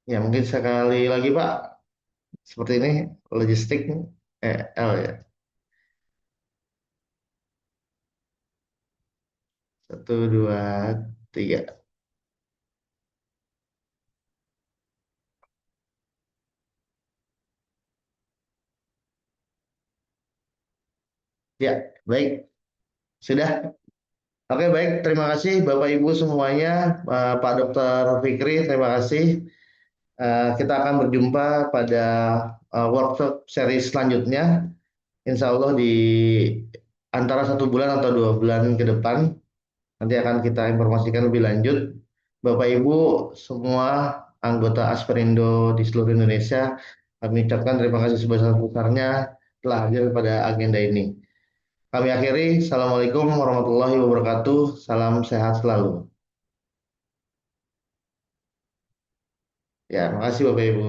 Ya, mungkin sekali lagi Pak. Seperti ini, logistik L ya. Satu, dua, tiga. Ya, baik. Sudah. Oke, baik. Terima kasih Bapak Ibu semuanya. Pak Dokter Fikri, terima kasih. Kita akan berjumpa pada workshop seri selanjutnya. Insya Allah di antara 1 bulan atau 2 bulan ke depan. Nanti akan kita informasikan lebih lanjut. Bapak Ibu semua anggota Asperindo di seluruh Indonesia, kami ucapkan terima kasih sebesar-besarnya telah hadir pada agenda ini. Kami akhiri. Assalamualaikum warahmatullahi wabarakatuh. Salam sehat selalu. Ya, makasih Bapak Ibu.